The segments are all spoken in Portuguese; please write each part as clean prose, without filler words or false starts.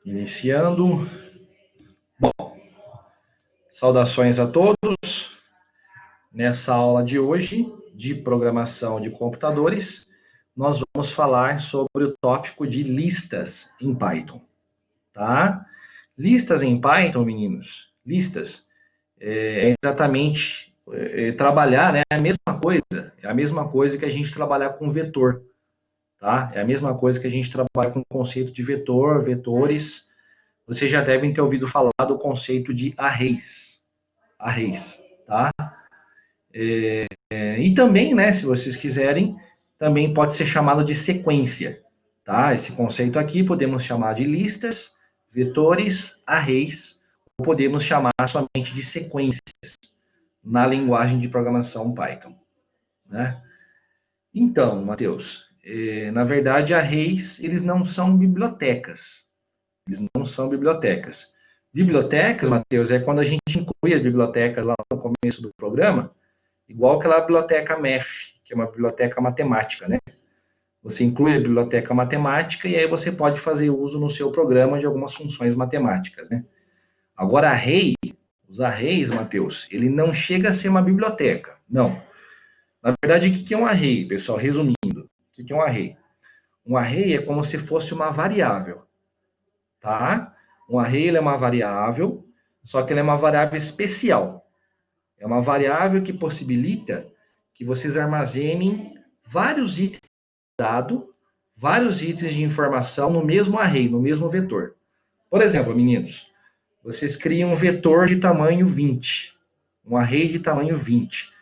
Iniciando. Bom, saudações a todos. Nessa aula de hoje, de programação de computadores, nós vamos falar sobre o tópico de listas em Python, tá? Listas em Python, meninos, listas, é exatamente trabalhar, né? É a mesma coisa que a gente trabalhar com vetor, tá? É a mesma coisa que a gente trabalha com o conceito de vetor, vetores. Vocês já devem ter ouvido falar do conceito de arrays, tá? E também, né, se vocês quiserem, também pode ser chamado de sequência, tá? Esse conceito aqui podemos chamar de listas, vetores, arrays, ou podemos chamar somente de sequências na linguagem de programação Python, né? Então, Matheus, na verdade, arrays, eles não são bibliotecas. Eles não são bibliotecas. Bibliotecas, Matheus, é quando a gente inclui as bibliotecas lá no começo do programa, igual aquela biblioteca MEF, que é uma biblioteca matemática, né? Você inclui a biblioteca matemática e aí você pode fazer uso no seu programa de algumas funções matemáticas, né? Agora, os arrays, Matheus, ele não chega a ser uma biblioteca, não. Na verdade, o que é um array, pessoal? Resumindo, o que é um array? Um array é como se fosse uma variável, tá? Um array é uma variável, só que ele é uma variável especial. É uma variável que possibilita que vocês armazenem vários itens de dado, vários itens de informação no mesmo array, no mesmo vetor. Por exemplo, meninos, vocês criam um vetor de tamanho 20, um array de tamanho 20.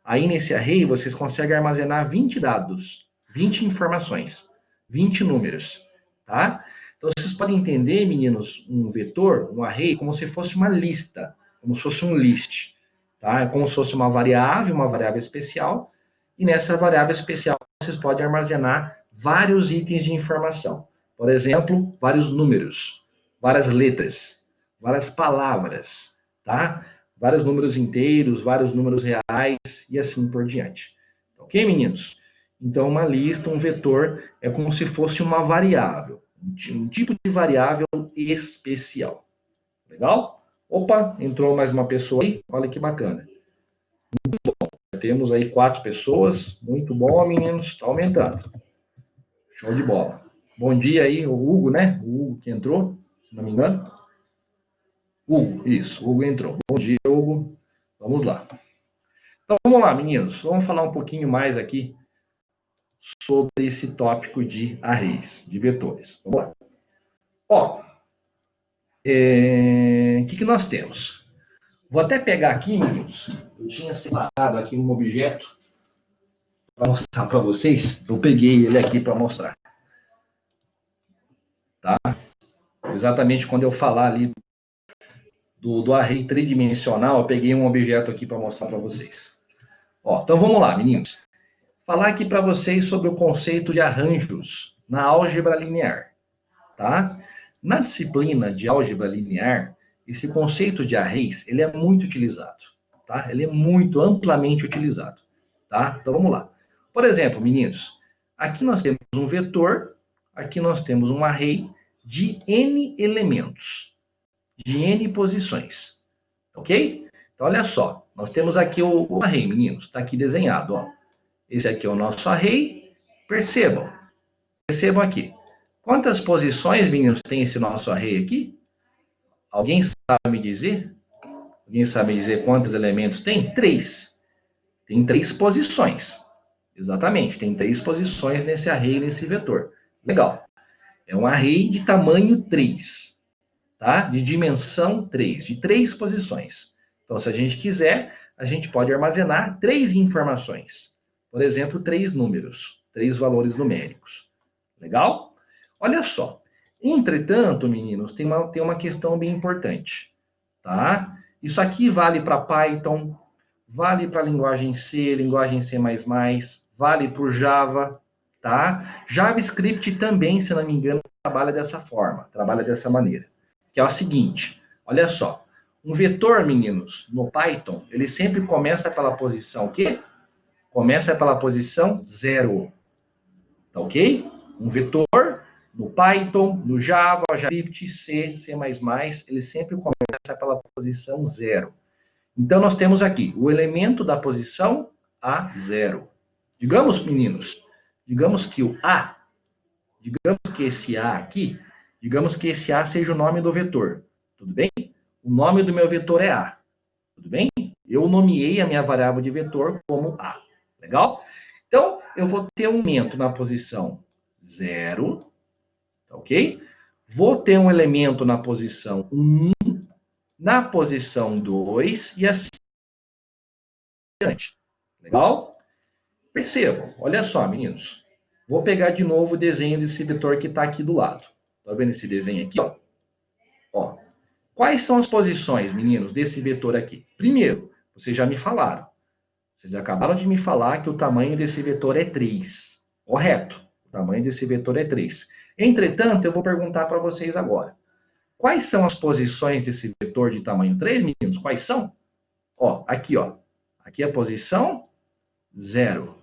Aí nesse array vocês conseguem armazenar 20 dados, 20 informações, 20 números, tá? Então vocês podem entender, meninos, um vetor, um array, como se fosse uma lista, como se fosse um list, tá? É como se fosse uma variável especial, e nessa variável especial vocês podem armazenar vários itens de informação. Por exemplo, vários números, várias letras, várias palavras, tá? Vários números inteiros, vários números reais e assim por diante. Ok, meninos? Então, uma lista, um vetor, é como se fosse uma variável, um tipo de variável especial. Legal? Opa, entrou mais uma pessoa aí. Olha que bacana. Muito bom. Temos aí 4 pessoas. Muito bom, meninos. Está aumentando. Show de bola. Bom dia aí, o Hugo, né? O Hugo que entrou, se não me engano. Hugo, isso. O Hugo entrou. Bom dia, Hugo. Vamos lá. Então, vamos lá, meninos. Vamos falar um pouquinho mais aqui sobre esse tópico de arrays, de vetores. Vamos lá. Ó, o que nós temos? Vou até pegar aqui, meninos. Eu tinha separado aqui um objeto para mostrar para vocês. Eu peguei ele aqui para mostrar. Tá? Exatamente quando eu falar ali do array tridimensional, eu peguei um objeto aqui para mostrar para vocês. Ó, então vamos lá, meninos. Falar aqui para vocês sobre o conceito de arranjos na álgebra linear, tá? Na disciplina de álgebra linear, esse conceito de arrays, ele é muito utilizado, tá? Ele é muito amplamente utilizado, tá? Então vamos lá. Por exemplo, meninos, aqui nós temos um vetor, aqui nós temos um array de n elementos, de n posições, ok? Então olha só, nós temos aqui o array, meninos, está aqui desenhado, ó. Esse aqui é o nosso array. Percebam aqui. Quantas posições, meninos, tem esse nosso array aqui? Alguém sabe me dizer? Alguém sabe me dizer quantos elementos tem? 3. Tem 3 posições. Exatamente, tem 3 posições nesse array, nesse vetor. Legal. É um array de tamanho 3, tá? De dimensão 3, de 3 posições. Então, se a gente quiser, a gente pode armazenar 3 informações. Por exemplo, 3 números, 3 valores numéricos. Legal? Olha só. Entretanto, meninos, tem uma questão bem importante. Tá? Isso aqui vale para Python, vale para a linguagem C, vale para o Java. Tá? JavaScript também, se não me engano, trabalha dessa forma, trabalha dessa maneira. Que é o seguinte, olha só. Um vetor, meninos, no Python, ele sempre começa pela posição o quê? Começa pela posição 0. Tá ok? Um vetor, no Python, no Java, JavaScript, C, C++, ele sempre começa pela posição 0. Então, nós temos aqui o elemento da posição A0. Digamos, meninos, digamos que o A, digamos que esse A aqui, digamos que esse A seja o nome do vetor. Tudo bem? O nome do meu vetor é A. Tudo bem? Eu nomeei a minha variável de vetor como A. Legal? Então, eu vou ter um elemento na posição 0, ok? Vou ter um elemento na posição 1, na posição 2 e assim diante. Legal? Percebam, olha só, meninos. Vou pegar de novo o desenho desse vetor que está aqui do lado. Está vendo esse desenho aqui? Ó. Quais são as posições, meninos, desse vetor aqui? Primeiro, vocês já me falaram. Vocês acabaram de me falar que o tamanho desse vetor é 3. Correto. O tamanho desse vetor é 3. Entretanto, eu vou perguntar para vocês agora. Quais são as posições desse vetor de tamanho 3, meninos? Quais são? Ó, aqui, ó. Aqui é a posição 0.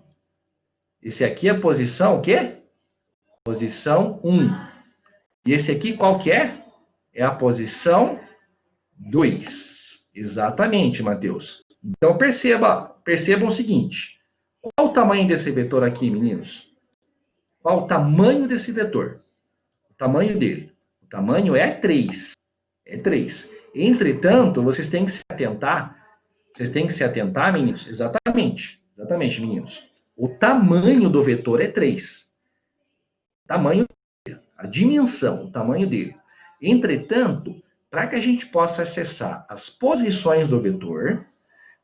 Esse aqui é a posição o quê? Posição 1. E esse aqui qual que é? É a posição 2. Exatamente, Mateus. Então, percebam o seguinte. Qual o tamanho desse vetor aqui, meninos? Qual o tamanho desse vetor? O tamanho dele. O tamanho é 3. É 3. Entretanto, vocês têm que se atentar, meninos. Exatamente, meninos. O tamanho do vetor é 3. Tamanho, a dimensão, o tamanho dele. Entretanto, para que a gente possa acessar as posições do vetor,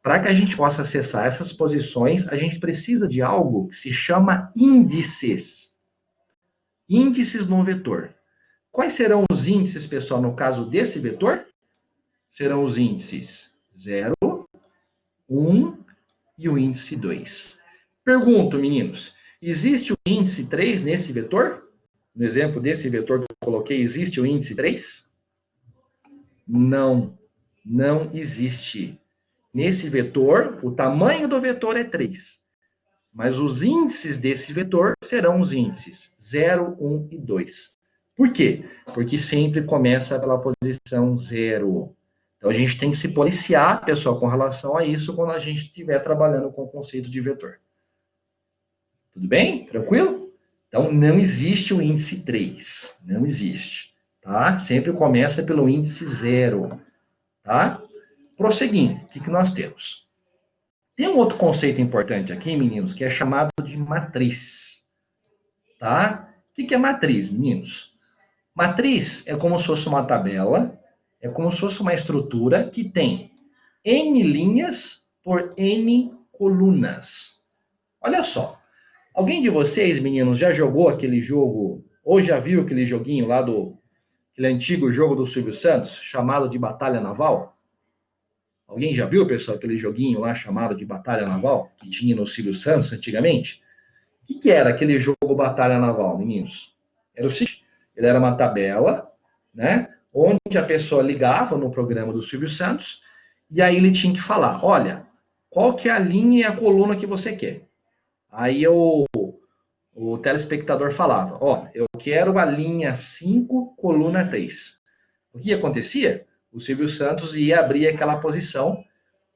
para que a gente possa acessar essas posições, a gente precisa de algo que se chama índices. Índices no vetor. Quais serão os índices, pessoal, no caso desse vetor? Serão os índices 0, 1 e o índice 2. Pergunto, meninos, existe o índice 3 nesse vetor? No exemplo desse vetor que eu coloquei, existe o índice 3? Não, não existe. Nesse vetor, o tamanho do vetor é 3. Mas os índices desse vetor serão os índices 0, 1 e 2. Por quê? Porque sempre começa pela posição 0. Então, a gente tem que se policiar, pessoal, com relação a isso quando a gente estiver trabalhando com o conceito de vetor. Tudo bem? Tranquilo? Então, não existe o índice 3. Não existe. Tá? Sempre começa pelo índice 0. Tá? Prosseguindo, o que nós temos? Tem um outro conceito importante aqui, meninos, que é chamado de matriz. Tá? O que é matriz, meninos? Matriz é como se fosse uma tabela, é como se fosse uma estrutura que tem N linhas por N colunas. Olha só. Alguém de vocês, meninos, já jogou aquele jogo, ou já viu aquele joguinho lá aquele antigo jogo do Silvio Santos, chamado de Batalha Naval? Alguém já viu, pessoal, aquele joguinho lá chamado de Batalha Naval, que tinha no Silvio Santos antigamente? O que era aquele jogo Batalha Naval, meninos? Era o seguinte, ele era uma tabela, né, onde a pessoa ligava no programa do Silvio Santos, e aí ele tinha que falar, olha, qual que é a linha e a coluna que você quer? Aí o telespectador falava, ó, eu quero a linha 5, coluna 3. O que acontecia? O Silvio Santos ia abrir aquela posição,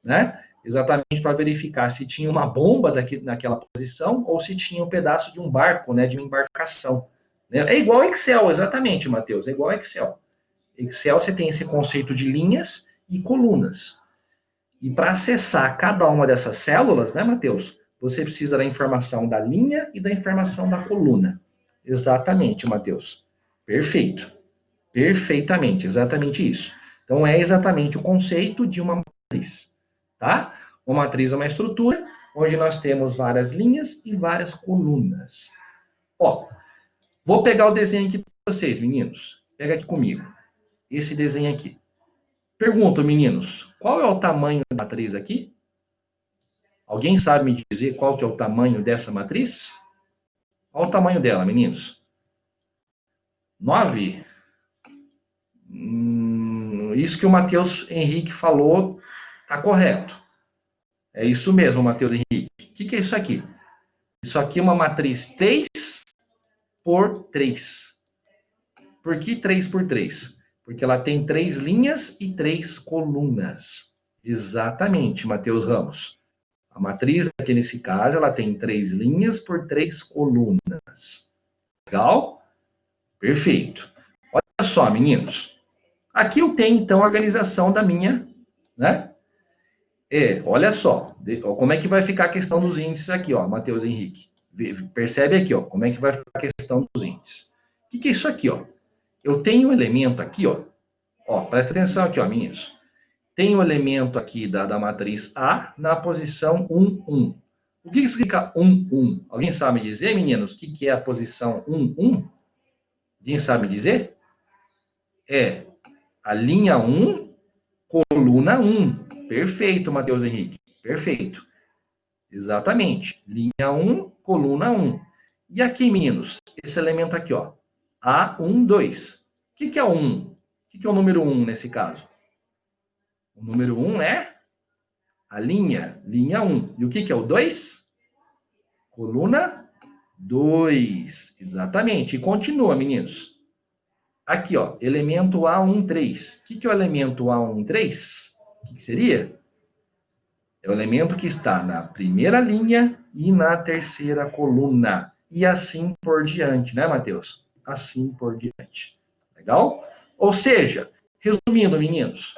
né? Exatamente para verificar se tinha uma bomba naquela posição ou se tinha um pedaço de um barco, né? De uma embarcação. Né? É igual ao Excel, exatamente, Matheus. É igual ao Excel. Excel você tem esse conceito de linhas e colunas. E para acessar cada uma dessas células, né, Matheus? Você precisa da informação da linha e da informação da coluna. Exatamente, Matheus. Perfeito. Perfeitamente, exatamente isso. Então, é exatamente o conceito de uma matriz, tá? Uma matriz é uma estrutura onde nós temos várias linhas e várias colunas. Ó, vou pegar o desenho aqui para vocês, meninos. Pega aqui comigo. Esse desenho aqui. Pergunto, meninos, qual é o tamanho da matriz aqui? Alguém sabe me dizer qual que é o tamanho dessa matriz? Qual o tamanho dela, meninos? 9? Isso que o Matheus Henrique falou está correto. É isso mesmo, Matheus Henrique. O que é isso aqui? Isso aqui é uma matriz 3 por 3. Por que 3 por 3? Porque ela tem 3 linhas e 3 colunas. Exatamente, Matheus Ramos. A matriz aqui nesse caso, ela tem 3 linhas por 3 colunas. Legal? Perfeito. Olha só, meninos. Aqui eu tenho, então, a organização da minha, né? Olha só. Como é que vai ficar a questão dos índices aqui, ó, Matheus Henrique. Percebe aqui, ó, como é que vai ficar a questão dos índices. O que é isso aqui, ó? Eu tenho um elemento aqui, ó. Ó, presta atenção aqui, ó, meninos. Tem um elemento aqui da matriz A na posição 1, 1. O que significa 1, 1? Alguém sabe me dizer, meninos, o que é a posição 1, 1? Alguém sabe me dizer? É a linha 1, coluna 1. Perfeito, Matheus Henrique. Perfeito. Exatamente. Linha 1, coluna 1. E aqui, meninos, esse elemento aqui, ó. A1, 2. O que é o 1? O que é o número 1 nesse caso? O número 1 é a linha 1. E o que é o 2? Coluna 2. Exatamente. E continua, meninos. Aqui, ó, elemento A1, 3. O que é o elemento A1, 3? O que seria? É o elemento que está na primeira linha e na terceira coluna. E assim por diante, né, Matheus? Assim por diante. Legal? Ou seja, resumindo, meninos,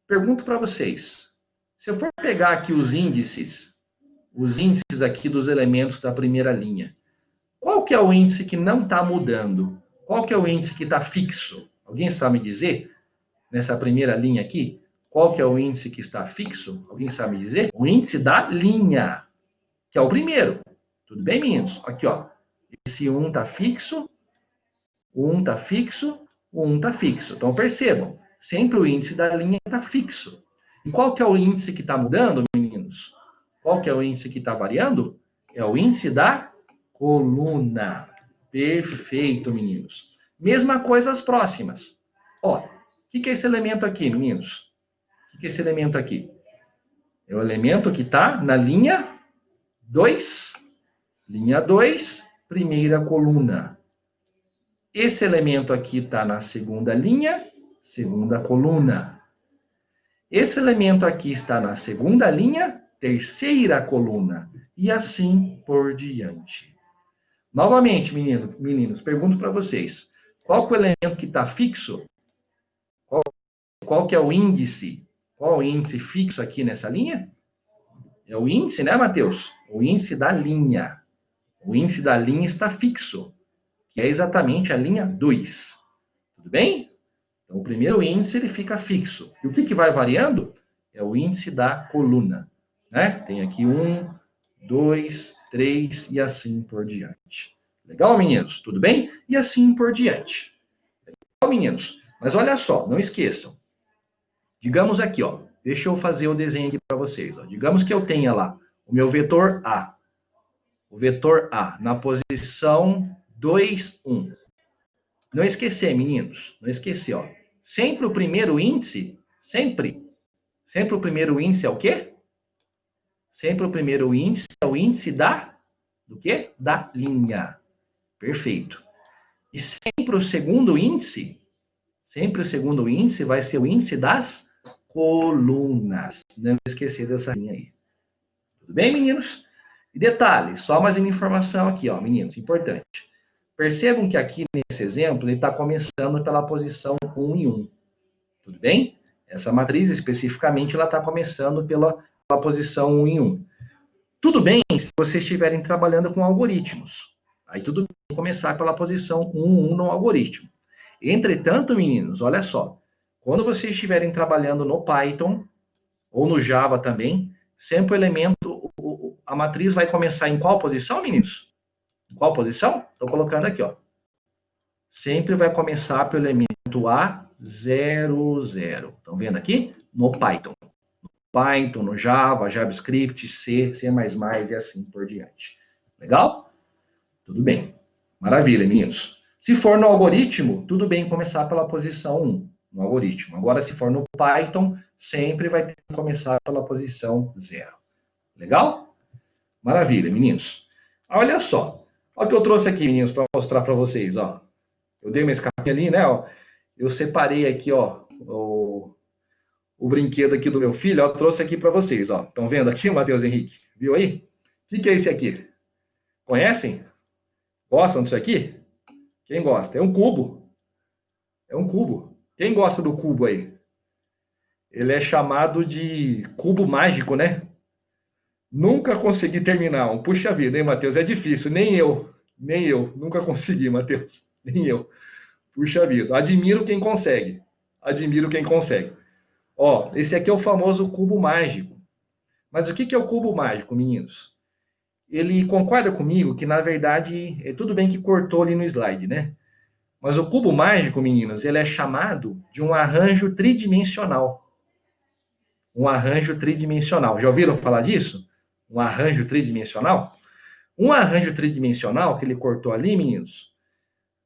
pergunto para vocês. Se eu for pegar aqui os índices aqui dos elementos da primeira linha, qual que é o índice que não está mudando? Qual que é o índice que está fixo? Alguém sabe me dizer? Nessa primeira linha aqui, qual que é o índice que está fixo? Alguém sabe me dizer? O índice da linha, que é o primeiro. Tudo bem, meninos? Aqui, ó. Esse 1 está fixo, o 1 está fixo, o 1 está fixo. Então, percebam, sempre o índice da linha está fixo. E qual que é o índice que está mudando, meninos? Qual que é o índice que está variando? É o índice da coluna. Perfeito, meninos. Mesma coisa as próximas. Ó, o que é esse elemento aqui, meninos? O que é esse elemento aqui? É o elemento que está na linha 2. Linha 2, primeira coluna. Esse elemento aqui está na segunda linha, segunda coluna. Esse elemento aqui está na segunda linha, terceira coluna. E assim por diante. Novamente, meninos, pergunto para vocês. Qual que é o elemento que está fixo? Qual que é o índice? Qual é o índice fixo aqui nessa linha? É o índice, né, Matheus? O índice da linha. O índice da linha está fixo, que é exatamente a linha 2. Tudo bem? Então, o primeiro índice ele fica fixo. E o que vai variando? É o índice da coluna. Né? Tem aqui 1, 2, 3 e assim por diante. Legal, meninos? Tudo bem? E assim por diante. Legal, meninos? Mas olha só, não esqueçam. Digamos aqui, ó. Deixa eu fazer o desenho aqui para vocês. Ó. Digamos que eu tenha lá o meu vetor A. O vetor A na posição 2, 1. Não esquecer, meninos. Não esquecer, ó. Sempre o primeiro índice, sempre o primeiro índice é o quê? Sempre o primeiro índice é o índice do quê? Da linha. Perfeito. E sempre o segundo índice vai ser o índice das colunas. Não esquecer dessa linha aí. Tudo bem, meninos? E detalhe, só mais uma informação aqui, ó, meninos, importante. Percebam que aqui nesse exemplo, ele está começando pela posição 1 e 1. Tudo bem? Essa matriz, especificamente, ela está começando pela posição 1 e 1. Tudo bem se vocês estiverem trabalhando com algoritmos. Aí tudo bem começar pela posição 1, 1 no algoritmo. Entretanto, meninos, olha só. Quando vocês estiverem trabalhando no Python, ou no Java também, sempre o elemento, a matriz vai começar em qual posição, meninos? Em qual posição? Estou colocando aqui, ó. Sempre vai começar pelo elemento A00. Estão vendo aqui? No Python. No Python, no Java, JavaScript, C, C++ e assim por diante. Legal? Tudo bem. Maravilha, meninos. Se for no algoritmo, tudo bem começar pela posição 1, no algoritmo. Agora, se for no Python, sempre vai ter que começar pela posição 0. Legal? Maravilha, meninos. Olha só. Olha o que eu trouxe aqui, meninos, para mostrar para vocês. Ó. Eu dei uma escapadinha ali, né? Ó. Eu separei aqui, ó, o brinquedo aqui do meu filho, ó, eu trouxe aqui para vocês, ó. Estão vendo aqui, Matheus Henrique? Viu aí? O que é esse aqui? Conhecem? Gostam disso aqui? Quem gosta? É um cubo. É um cubo. Quem gosta do cubo aí? Ele é chamado de cubo mágico, né? Nunca consegui terminar um. Puxa vida, hein, Matheus? É difícil. Nem eu. Nem eu. Nunca consegui, Matheus. Nem eu. Puxa vida. Admiro quem consegue. Admiro quem consegue. Ó, esse aqui é o famoso cubo mágico. Mas o que é o cubo mágico, meninos? Ele concorda comigo que, na verdade, é tudo bem que cortou ali no slide, né? Mas o cubo mágico, meninos, ele é chamado de um arranjo tridimensional. Um arranjo tridimensional. Já ouviram falar disso? Um arranjo tridimensional? Um arranjo tridimensional que ele cortou ali, meninos,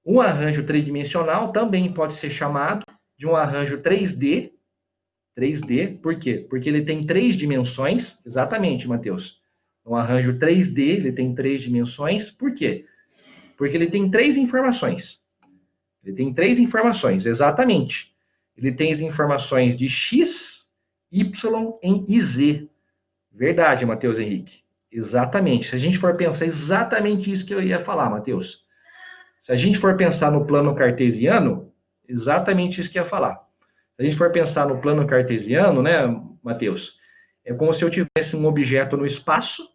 um arranjo tridimensional também pode ser chamado de um arranjo 3D. 3D, por quê? Porque ele tem 3 dimensões, exatamente, Matheus. Um arranjo 3D, ele tem 3 dimensões, por quê? Porque ele tem 3 informações. Ele tem 3 informações, exatamente. Ele tem as informações de X, Y e Z. Verdade, Matheus Henrique. Exatamente. Se a gente for pensar exatamente isso que eu ia falar, Matheus. Se a gente for pensar no plano cartesiano, exatamente isso que eu ia falar. Se a gente for pensar no plano cartesiano, né, Matheus? É como se eu tivesse um objeto no espaço,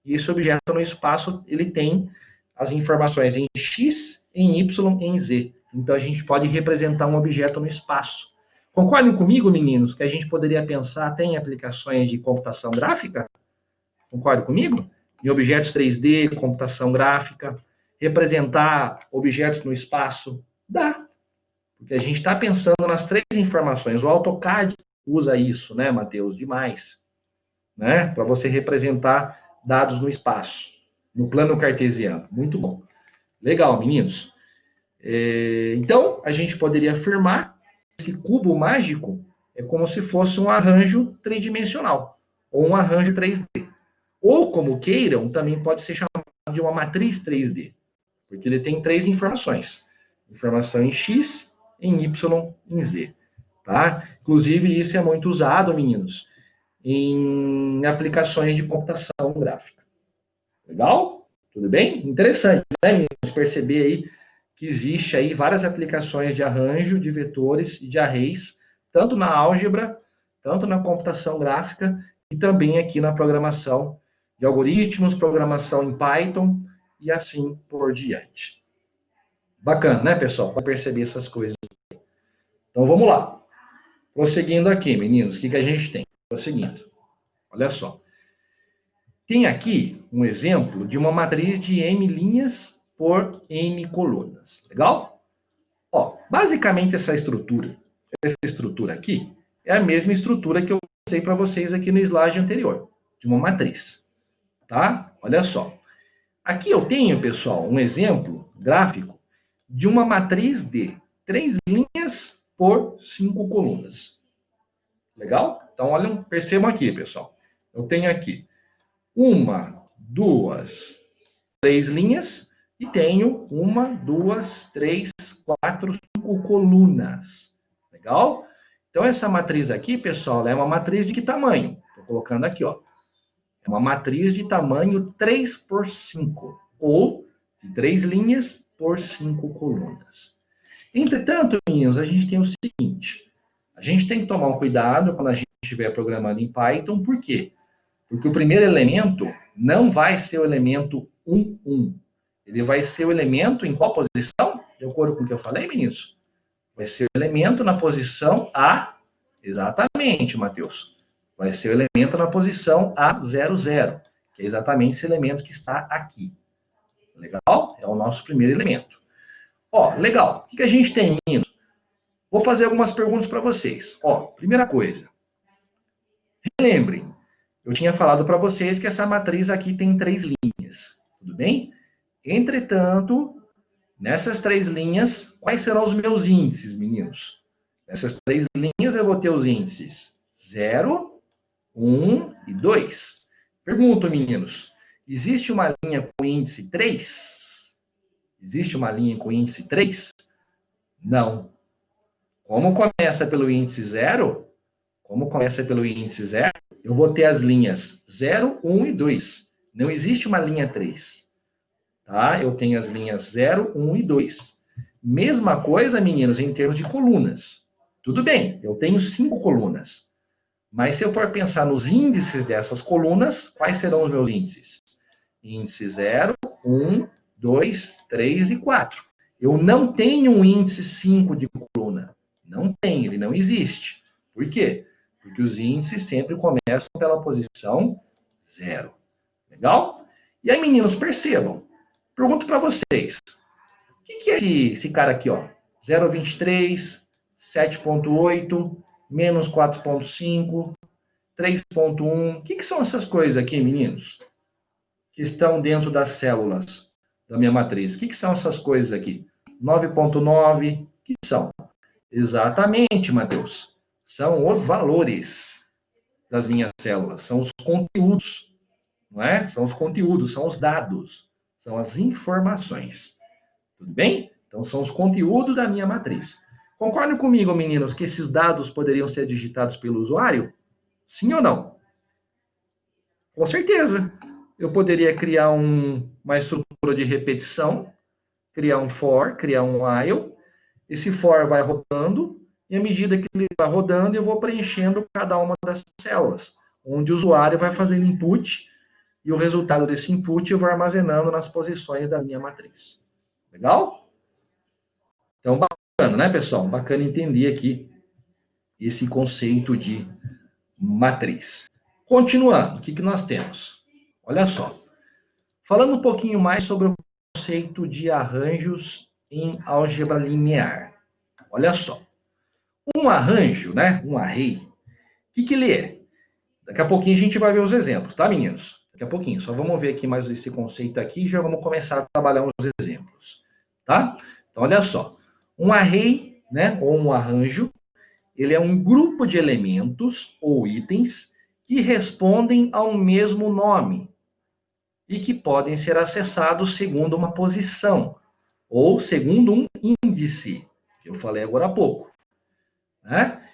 e esse objeto no espaço, ele tem as informações em X, em Y e em Z. Então, a gente pode representar um objeto no espaço. Concordem comigo, meninos, que a gente poderia pensar até em aplicações de computação gráfica? Concorda comigo? Em objetos 3D, computação gráfica, representar objetos no espaço, dá. Porque a gente está pensando nas 3 informações. O AutoCAD usa isso, né, Matheus? Demais. Né? Para você representar dados no espaço, no plano cartesiano. Muito bom. Legal, meninos. Então, a gente poderia afirmar que esse cubo mágico é como se fosse um arranjo tridimensional, ou um arranjo 3D. Ou, como queiram, também pode ser chamado de uma matriz 3D, porque ele tem 3 informações. Informação em X, em Y, em Z. Tá? Inclusive, isso é muito usado, meninos, em aplicações de computação gráfica. Legal? Tudo bem? Interessante, né, meninos? Perceber aí que existe aí várias aplicações de arranjo de vetores e de arrays, tanto na álgebra, tanto na computação gráfica e também aqui na programação de algoritmos, programação em Python e assim por diante. Bacana, né, pessoal? Para perceber essas coisas. Então, vamos lá. Prosseguindo aqui, meninos, o que a gente tem? Prosseguindo. Olha só. Tem aqui um exemplo de uma matriz de m linhas por m colunas. Legal? Ó, basicamente essa estrutura aqui, é a mesma estrutura que eu mostrei para vocês aqui no slide anterior, de uma matriz. Tá? Olha só. Aqui eu tenho, pessoal, um exemplo gráfico de uma matriz de 3 linhas por 5 colunas. Legal? Então, olhem, percebam aqui, pessoal. Eu tenho aqui 1, 2, 3 linhas e tenho 1, 2, 3, 4, 5 colunas. Legal? Então, essa matriz aqui, pessoal, é uma matriz de que tamanho? Estou colocando aqui, ó. É uma matriz de tamanho 3 por 5, ou de 3 linhas por 5 colunas. Entretanto, meninos, a gente tem o seguinte, a gente tem que tomar um cuidado quando a gente estiver programando em Python, por quê? Porque o primeiro elemento não vai ser o elemento 1, 1. Ele vai ser o elemento em qual posição? De acordo com o que eu falei, meninos? Vai ser o elemento na posição A, exatamente, Matheus. Vai ser o elemento na posição A00, que é exatamente esse elemento que está aqui. Legal? É o nosso primeiro elemento. Ó, legal. O que a gente tem, meninos? Vou fazer algumas perguntas para vocês. Ó, primeira coisa. Lembrem, eu tinha falado para vocês que essa matriz aqui tem 3 linhas. Tudo bem? Entretanto, nessas 3 linhas, quais serão os meus índices, meninos? Nessas 3 linhas eu vou ter os índices 0, 1 e 2. Pergunto, meninos, existe uma linha com índice 3? Existe uma linha com índice 3? Não. Como começa pelo índice 0, eu vou ter as linhas 0, 1 e 2. Não existe uma linha 3. Tá? Eu tenho as linhas 0, 1 e 2. Mesma coisa, meninos, em termos de colunas. Tudo bem, eu tenho 5 colunas. Mas se eu for pensar nos índices dessas colunas, quais serão os meus índices? Índice 0, 1, 2, 3 e 4. Eu não tenho um índice 5 de coluna. Não tem, ele não existe. Por quê? Porque os índices sempre começam pela posição 0. Legal? E aí, meninos, percebam. Pergunto para vocês. O que é esse cara aqui, ó? 0,23, 7,8, menos 4,5, 3,1. O que são essas coisas aqui, meninos? Que estão dentro das células da minha matriz. O que são essas coisas aqui? 9,9. O que são? Exatamente, Matheus. São os valores das minhas células. São os conteúdos. Não é? São os conteúdos, são os dados. São as informações. Tudo bem? Então, são os conteúdos da minha matriz. Concordam comigo, meninos, que esses dados poderiam ser digitados pelo usuário? Sim ou não? Com certeza. Eu poderia criar uma estrutura de repetição, criar um for, criar um while. Esse for vai rodando, e à medida que ele vai rodando, eu vou preenchendo cada uma das células, onde o usuário vai fazendo input, e o resultado desse input eu vou armazenando nas posições da minha matriz. Legal? Então, bacana, né, pessoal? Bacana entender aqui esse conceito de matriz. Continuando, o que nós temos? Olha só. Falando um pouquinho mais sobre o conceito de arranjos em álgebra linear. Olha só. Um arranjo, né? Um array, o que ele é? Daqui a pouquinho a gente vai ver os exemplos, tá, meninos? Daqui a pouquinho. Só vamos ver aqui mais esse conceito aqui e já vamos começar a trabalhar uns exemplos, tá? Então, olha só. Um array, né, ou um arranjo, ele é um grupo de elementos ou itens que respondem ao mesmo nome e que podem ser acessados segundo uma posição ou segundo um índice, que eu falei agora há pouco, né?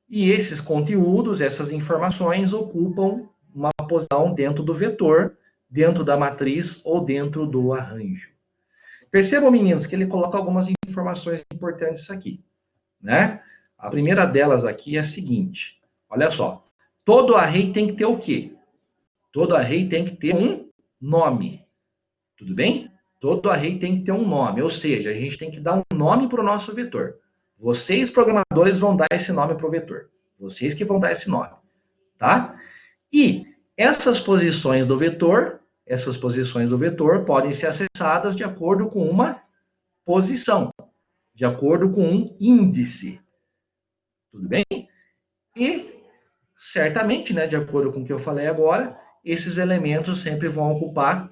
E esses conteúdos, essas informações ocupam uma posição dentro do vetor, dentro da matriz ou dentro do arranjo. Percebam, meninos, que ele coloca algumas informações importantes aqui, né? A primeira delas aqui é a seguinte, olha só, todo array tem que ter o quê? Todo array tem que ter um nome, tudo bem? Todo array tem que ter um nome, ou seja, a gente tem que dar um nome para o nosso vetor. Vocês, programadores, vão dar esse nome para o vetor. Vocês que vão dar esse nome, tá? E essas posições do vetor podem ser acessadas de acordo com uma posição, de acordo com um índice. Tudo bem? E, certamente, né, de acordo com o que eu falei agora, esses elementos sempre vão ocupar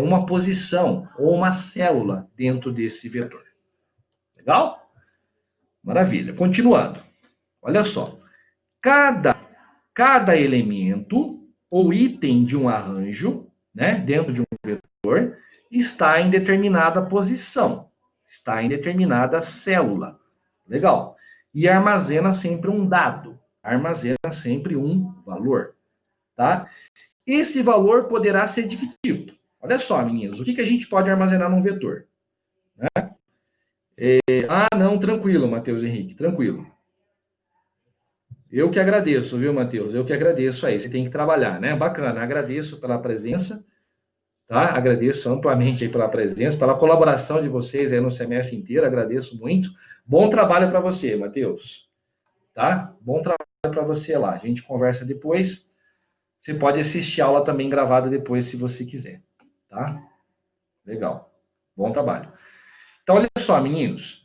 uma posição ou uma célula dentro desse vetor. Legal? Maravilha. Continuando. Olha só. Cada elemento ou item de um arranjo, né, dentro de um vetor, está em determinada posição, está em determinada célula. Legal. E armazena sempre um dado, armazena sempre um valor, tá? Esse valor poderá ser de que tipo? Olha só, meninos, o que a gente pode armazenar num vetor? Né? Não, tranquilo, Matheus Henrique, tranquilo. Eu que agradeço, viu, Matheus? Eu que agradeço aí. Você tem que trabalhar, né? Bacana, agradeço pela presença, tá? Agradeço amplamente aí pela presença, pela colaboração de vocês aí no semestre inteiro, agradeço muito. Bom trabalho para você, Matheus, tá? Bom trabalho para você lá. A gente conversa depois. Você pode assistir a aula também gravada depois, se você quiser, tá? Legal. Bom trabalho. Então, olha só, meninos.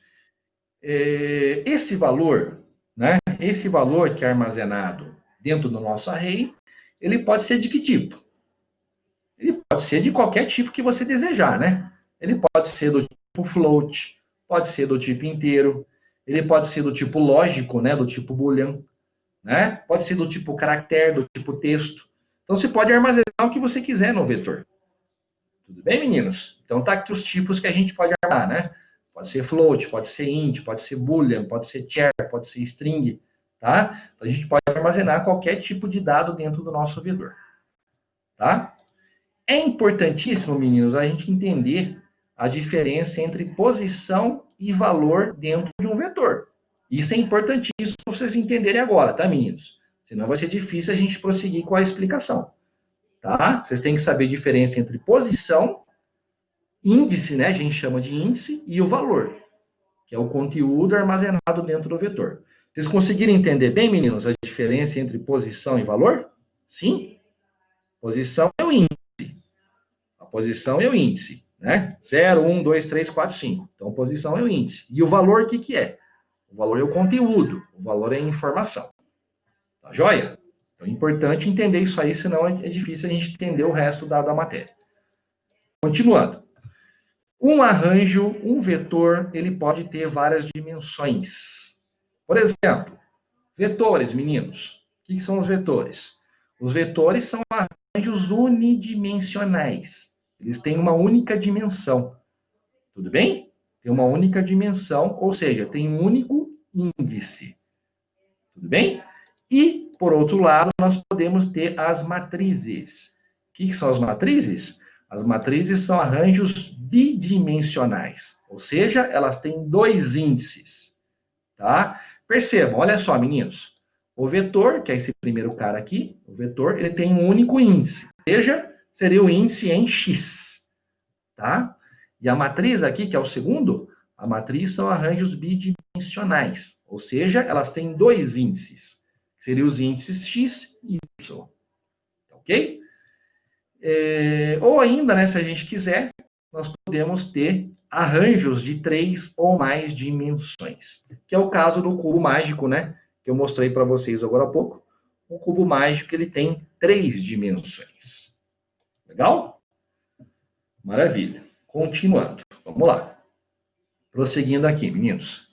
Esse valor, né? Esse valor que é armazenado dentro do nosso array, ele pode ser de que tipo? Ele pode ser de qualquer tipo que você desejar, né? Ele pode ser do tipo float, pode ser do tipo inteiro, ele pode ser do tipo lógico, né? Do tipo boolean, né? Pode ser do tipo caractere, do tipo texto. Então, você pode armazenar o que você quiser no vetor. Tudo bem, meninos? Então tá aqui os tipos que a gente pode armazenar, né? Pode ser float, pode ser int, pode ser boolean, pode ser char, pode ser string, tá? Então, a gente pode armazenar qualquer tipo de dado dentro do nosso vetor, tá? É importantíssimo, meninos, a gente entender a diferença entre posição e valor dentro de um vetor. Isso é importantíssimo para vocês entenderem agora, tá, meninos? Senão vai ser difícil a gente prosseguir com a explicação, tá? Vocês têm que saber a diferença entre posição, índice, né? A gente chama de índice, e o valor, que é o conteúdo armazenado dentro do vetor. Vocês conseguiram entender bem, meninos, a diferença entre posição e valor? Sim? Posição é o índice. A posição é o índice, né? 0, 1, 2, 3, 4, 5. Então, posição é o índice. E o valor, o que que é? O valor é o conteúdo. O valor é a informação. Tá joia? Então, é importante entender isso aí, senão é difícil a gente entender o resto da matéria. Continuando. Um arranjo, um vetor, ele pode ter várias dimensões. Por exemplo, vetores, meninos. O que são os vetores? Os vetores são arranjos unidimensionais. Eles têm uma única dimensão. Tudo bem? Tem uma única dimensão, ou seja, tem um único índice. Tudo bem? E, por outro lado, nós podemos ter as matrizes. O que são as matrizes? As matrizes são arranjos bidimensionais, ou seja, elas têm dois índices. Tá? Percebam, olha só, meninos. O vetor, que é esse primeiro cara aqui, o vetor, ele tem um único índice, ou seja, seria o índice em x. Tá? E a matriz aqui, que é o segundo, a matriz são arranjos bidimensionais, ou seja, elas têm dois índices, que seriam os índices x e y. Ok? Ou ainda, né, se a gente quiser, nós podemos ter arranjos de 3 ou mais dimensões, que é o caso do cubo mágico, né, que eu mostrei para vocês agora há pouco. O cubo mágico, ele tem 3 dimensões. Legal? Maravilha. Continuando. Vamos lá. Prosseguindo aqui, meninos.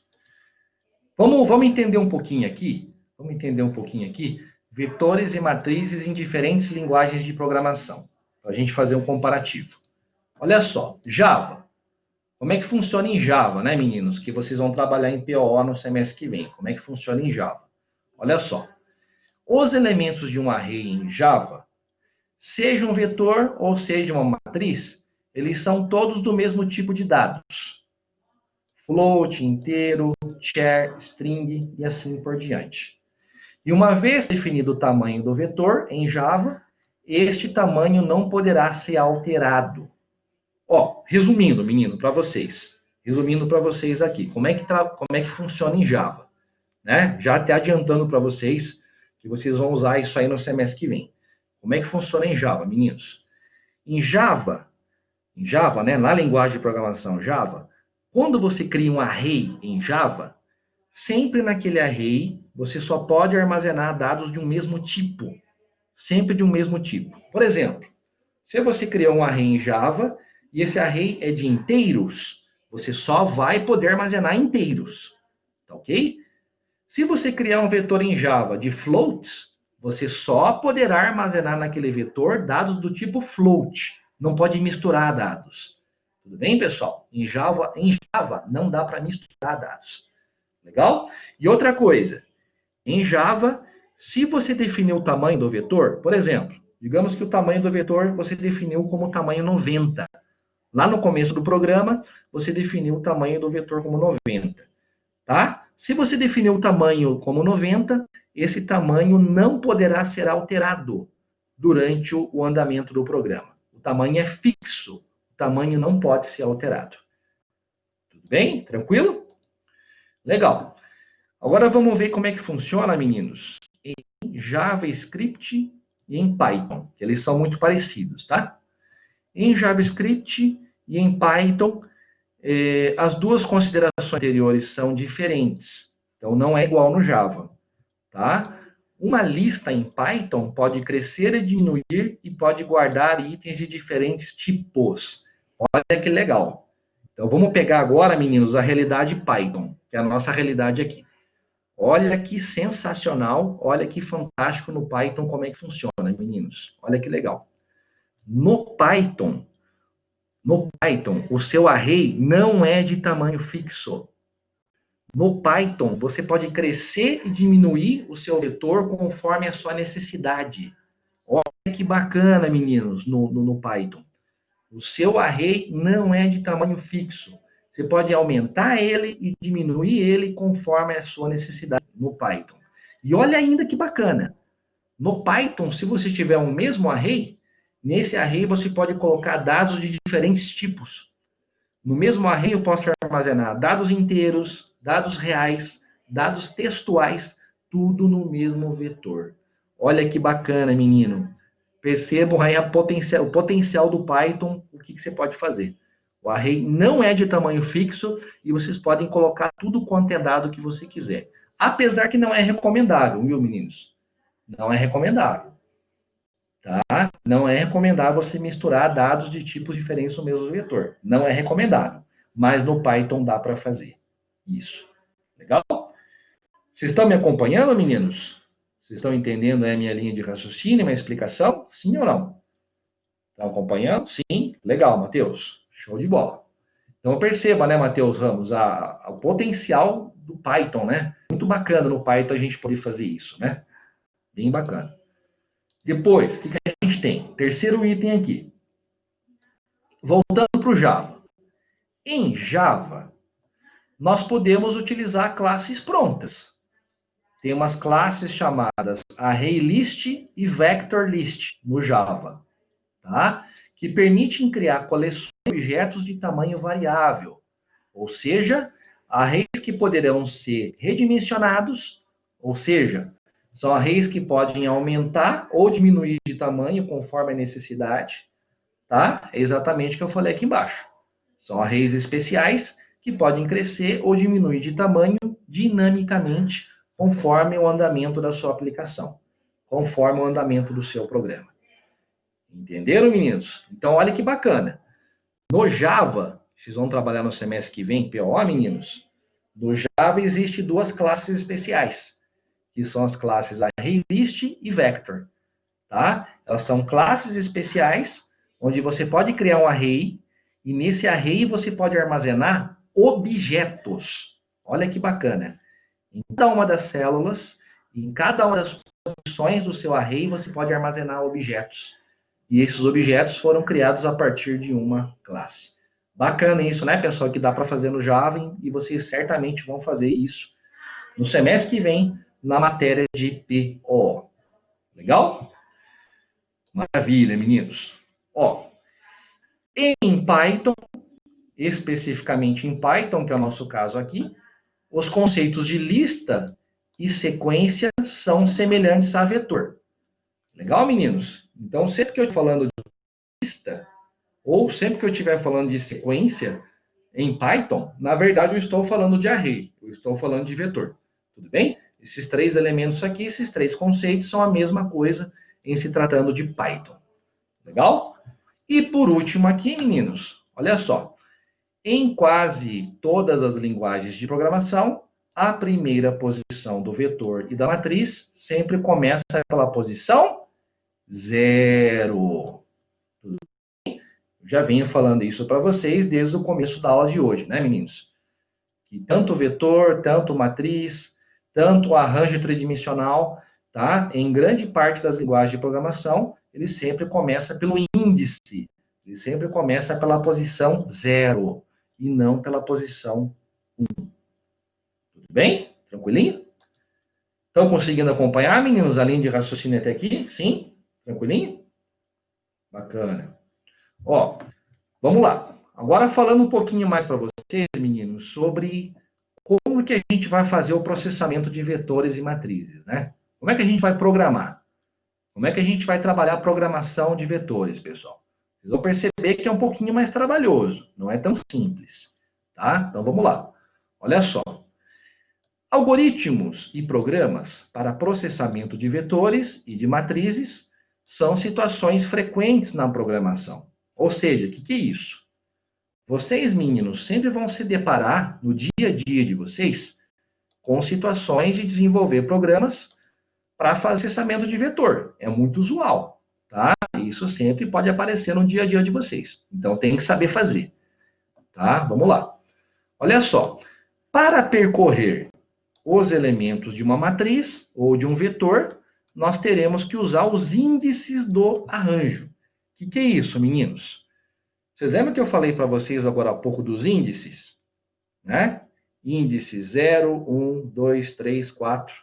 Vamos entender um pouquinho aqui. Vamos entender um pouquinho aqui. Vetores e matrizes em diferentes linguagens de programação. Para a gente fazer um comparativo. Olha só, Java. Como é que funciona em Java, né, meninos? Que vocês vão trabalhar em PO no semestre que vem. Como é que funciona em Java? Olha só. Os elementos de um array em Java, seja um vetor ou seja uma matriz, eles são todos do mesmo tipo de dados. Float, inteiro, char, string e assim por diante. E uma vez definido o tamanho do vetor em Java, este tamanho não poderá ser alterado. Ó, resumindo, menino, para vocês. Resumindo para vocês aqui, como é que funciona em Java, né? Já até adiantando para vocês que vocês vão usar isso aí no semestre que vem. Como é que funciona em Java, meninos? Em Java, né, na linguagem de programação Java, quando você cria um array em Java, sempre naquele array você só pode armazenar dados de um mesmo tipo. Sempre de um mesmo tipo. Por exemplo, se você criar um array em Java e esse array é de inteiros, você só vai poder armazenar inteiros. Tá ok? Se você criar um vetor em Java de floats, você só poderá armazenar naquele vetor dados do tipo float. Não pode misturar dados. Tudo bem, pessoal? Em Java não dá para misturar dados. Legal? E outra coisa, em Java, se você definir o tamanho do vetor, por exemplo, digamos que o tamanho do vetor você definiu como tamanho 90. Lá no começo do programa, você definiu o tamanho do vetor como 90. Tá? Se você definiu o tamanho como 90, esse tamanho não poderá ser alterado durante o andamento do programa. O tamanho é fixo. O tamanho não pode ser alterado. Tudo bem? Tranquilo? Legal. Agora vamos ver como é que funciona, meninos, em JavaScript e em Python, que eles são muito parecidos, tá? Em JavaScript e em Python, as duas considerações anteriores são diferentes. Então, não é igual no Java, tá? Uma lista em Python pode crescer e diminuir e pode guardar itens de diferentes tipos. Olha que legal. Então, vamos pegar agora, meninos, a realidade Python, que é a nossa realidade aqui. Olha que sensacional, olha que fantástico no Python como é que funciona, meninos. Olha que legal. No Python, No Python, o seu array não é de tamanho fixo. No Python, você pode crescer e diminuir o seu vetor conforme a sua necessidade. Olha que bacana, meninos, no Python. O seu array não é de tamanho fixo. Você pode aumentar ele e diminuir ele conforme a sua necessidade no Python. E olha ainda que bacana. No Python, se você tiver um mesmo array, nesse array você pode colocar dados de diferentes tipos. No mesmo array eu posso armazenar dados inteiros, dados reais, dados textuais, tudo no mesmo vetor. Olha que bacana, menino. Percebam aí o potencial do Python, o que você pode fazer. O array não é de tamanho fixo e vocês podem colocar tudo quanto é dado que você quiser. Apesar que não é recomendável, viu, meninos? Não é recomendável. Tá? Não é recomendável você misturar dados de tipos diferentes no mesmo vetor. Não é recomendável. Mas no Python dá para fazer isso. Legal? Vocês estão me acompanhando, meninos? Vocês estão entendendo a minha linha de raciocínio, minha explicação? Sim ou não? Estão acompanhando? Sim. Legal, Matheus. Show de bola. Então perceba, né, Matheus Ramos, o potencial do Python, né? Muito bacana no Python a gente poder fazer isso, né? Bem bacana. Depois, o que a gente tem? Terceiro item aqui. Voltando para o Java. Em Java, nós podemos utilizar classes prontas. Tem umas classes chamadas ArrayList e VectorList no Java, tá? Que permitem criar coleções de objetos de tamanho variável, ou seja, arrays que poderão ser redimensionados, ou seja, são arrays que podem aumentar ou diminuir de tamanho conforme a necessidade, tá? É exatamente o que eu falei aqui embaixo. São arrays especiais que podem crescer ou diminuir de tamanho dinamicamente conforme o andamento da sua aplicação, conforme o andamento do seu programa. Entenderam, meninos? Então, olha que bacana. No Java, vocês vão trabalhar no semestre que vem, PO, meninos? No Java existe duas classes especiais, que são as classes ArrayList e Vector, tá? Elas são classes especiais, onde você pode criar um array, e nesse array você pode armazenar objetos. Olha que bacana. Em cada uma das células, em cada uma das posições do seu array, você pode armazenar objetos. E esses objetos foram criados a partir de uma classe. Bacana isso, né, pessoal? Que dá para fazer no Java e vocês certamente vão fazer isso no semestre que vem na matéria de PO. Legal? Maravilha, meninos. Ó, em Python, especificamente em Python, que é o nosso caso aqui, os conceitos de lista e sequência são semelhantes a vetor. Legal, meninos? Então, sempre que eu estiver falando de lista, ou sempre que eu estiver falando de sequência em Python, na verdade eu estou falando de array, eu estou falando de vetor. Tudo bem? Esses três elementos aqui, esses três conceitos são a mesma coisa em se tratando de Python. Legal? E por último aqui, meninos, olha só. Em quase todas as linguagens de programação, a primeira posição do vetor e da matriz sempre começa pela posição 0. Tudo bem? Já venho falando isso para vocês desde o começo da aula de hoje, né, meninos? Que tanto vetor, tanto matriz, tanto arranjo tridimensional, tá? Em grande parte das linguagens de programação, ele sempre começa pelo índice. Ele sempre começa pela posição 0 e não pela posição 1. Tudo bem? Tranquilinho? Estão conseguindo acompanhar, meninos, a linha de raciocínio até aqui? Sim? Tranquilinho? Bacana. Ó, vamos lá. Agora falando um pouquinho mais para vocês, meninos, sobre como que a gente vai fazer o processamento de vetores e matrizes, né? Como é que a gente vai programar? Como é que a gente vai trabalhar a programação de vetores, pessoal? Vocês vão perceber que é um pouquinho mais trabalhoso, não é tão simples, tá? Então vamos lá. Olha só. Algoritmos e programas para processamento de vetores e de matrizes são situações frequentes na programação. Ou seja, o que é isso? Vocês, meninos, sempre vão se deparar no dia a dia de vocês com situações de desenvolver programas para processamento de vetor. É muito usual, tá? isso sempre pode aparecer no dia a dia de vocês. Então, tem que saber fazer. Tá? Vamos lá. Olha só. Para percorrer os elementos de uma matriz ou de um vetor, nós teremos que usar os índices do arranjo. O que é isso, meninos? Vocês lembram que eu falei para vocês agora há pouco dos índices? Né? Índice 0, 1, 2, 3, 4,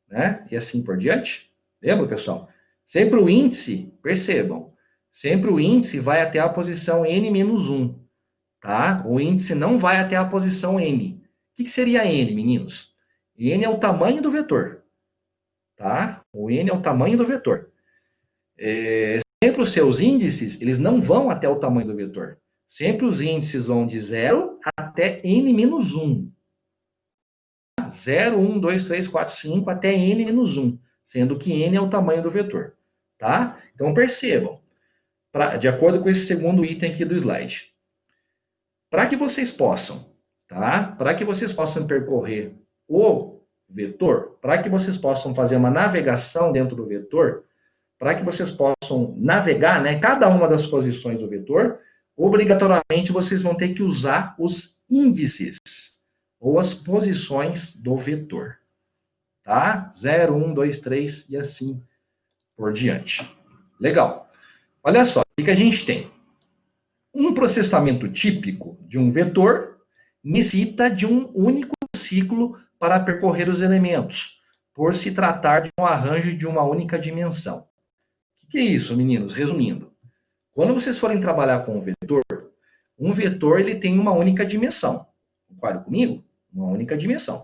né? E assim por diante. Lembra, pessoal? Sempre o índice, percebam, sempre o índice vai até a posição n-1, tá? O índice não vai até a posição n. O que seria n, meninos? N é o tamanho do vetor, tá? O n é o tamanho do vetor. Sempre os seus índices, eles não vão até o tamanho do vetor. Sempre os índices vão de 0 até n-1. 0, 1, 2, 3, 4, 5 até n-1, sendo que n é o tamanho do vetor, tá? Então percebam, de acordo com esse segundo item aqui do slide, para que vocês possam, tá? Para que vocês possam percorrer o vetor, para que vocês possam fazer uma navegação dentro do vetor, para que vocês possam navegar, né, cada uma das posições do vetor, obrigatoriamente vocês vão ter que usar os índices ou as posições do vetor. Tá? 0, 1, 2, 3 e assim por diante. Legal. Olha só, o que a gente tem? Um processamento típico de um vetor necessita de um único ciclo para percorrer os elementos, por se tratar de um arranjo de uma única dimensão. O que é isso, meninos? Resumindo, quando vocês forem trabalhar com um vetor ele tem uma única dimensão. Concorda comigo? Uma única dimensão.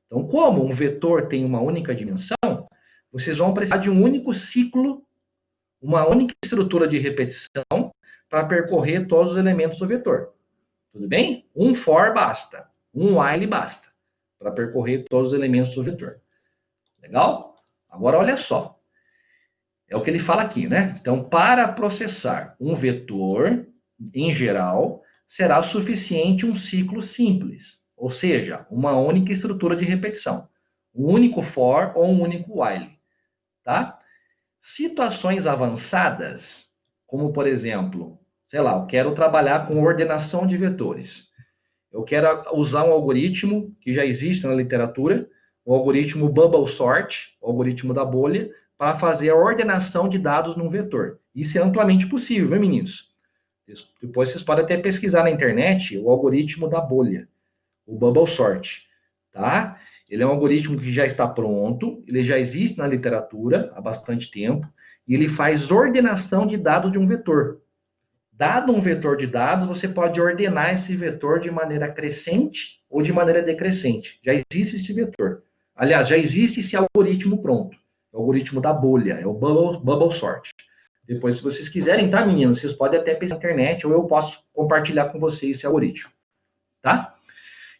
Então, como um vetor tem uma única dimensão, vocês vão precisar de um único ciclo, uma única estrutura de repetição para percorrer todos os elementos do vetor. Tudo bem? Um for basta, um while basta para percorrer todos os elementos do vetor. Legal? Agora, olha só. É o que ele fala aqui, né? Então, para processar um vetor, em geral, será suficiente um ciclo simples, ou seja, uma única estrutura de repetição, um único for ou um único while, tá? Situações avançadas, como por exemplo, sei lá, eu quero trabalhar com ordenação de vetores. Eu quero usar um algoritmo que já existe na literatura, o algoritmo Bubble Sort, o algoritmo da bolha, para fazer a ordenação de dados num vetor. Isso é amplamente possível, viu, meninos? Depois vocês podem até pesquisar na internet o algoritmo da bolha, o Bubble Sort, tá? Ele é um algoritmo que já está pronto, ele já existe na literatura há bastante tempo, e ele faz ordenação de dados de um vetor. Dado um vetor de dados, você pode ordenar esse vetor de maneira crescente ou de maneira decrescente. Já existe esse vetor. Aliás, já existe esse algoritmo pronto. O algoritmo da bolha, é o Bubble Sort. Depois, se vocês quiserem, tá, meninos? Vocês podem até pesquisar na internet ou eu posso compartilhar com vocês esse algoritmo. Tá?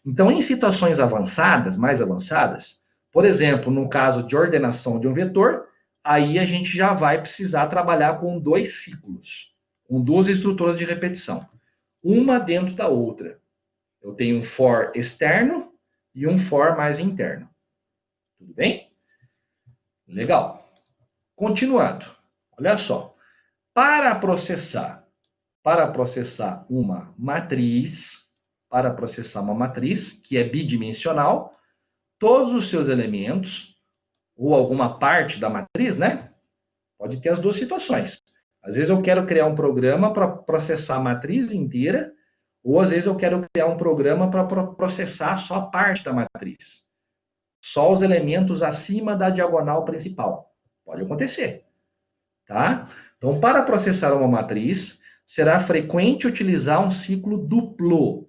Então, em situações avançadas, mais avançadas, por exemplo, no caso de ordenação de um vetor, aí a gente já vai precisar trabalhar com dois ciclos, com duas estruturas de repetição, uma dentro da outra. Eu tenho um for externo e um for mais interno. Tudo bem? Legal. Continuando. Olha só. Para processar uma matriz, que é bidimensional, todos os seus elementos, ou alguma parte da matriz, né? Pode ter as duas situações. Às vezes eu quero criar um programa para processar a matriz inteira, ou às vezes eu quero criar um programa para processar só parte da matriz. Só os elementos acima da diagonal principal. Pode acontecer. Tá? Então, para processar uma matriz, será frequente utilizar um ciclo duplo,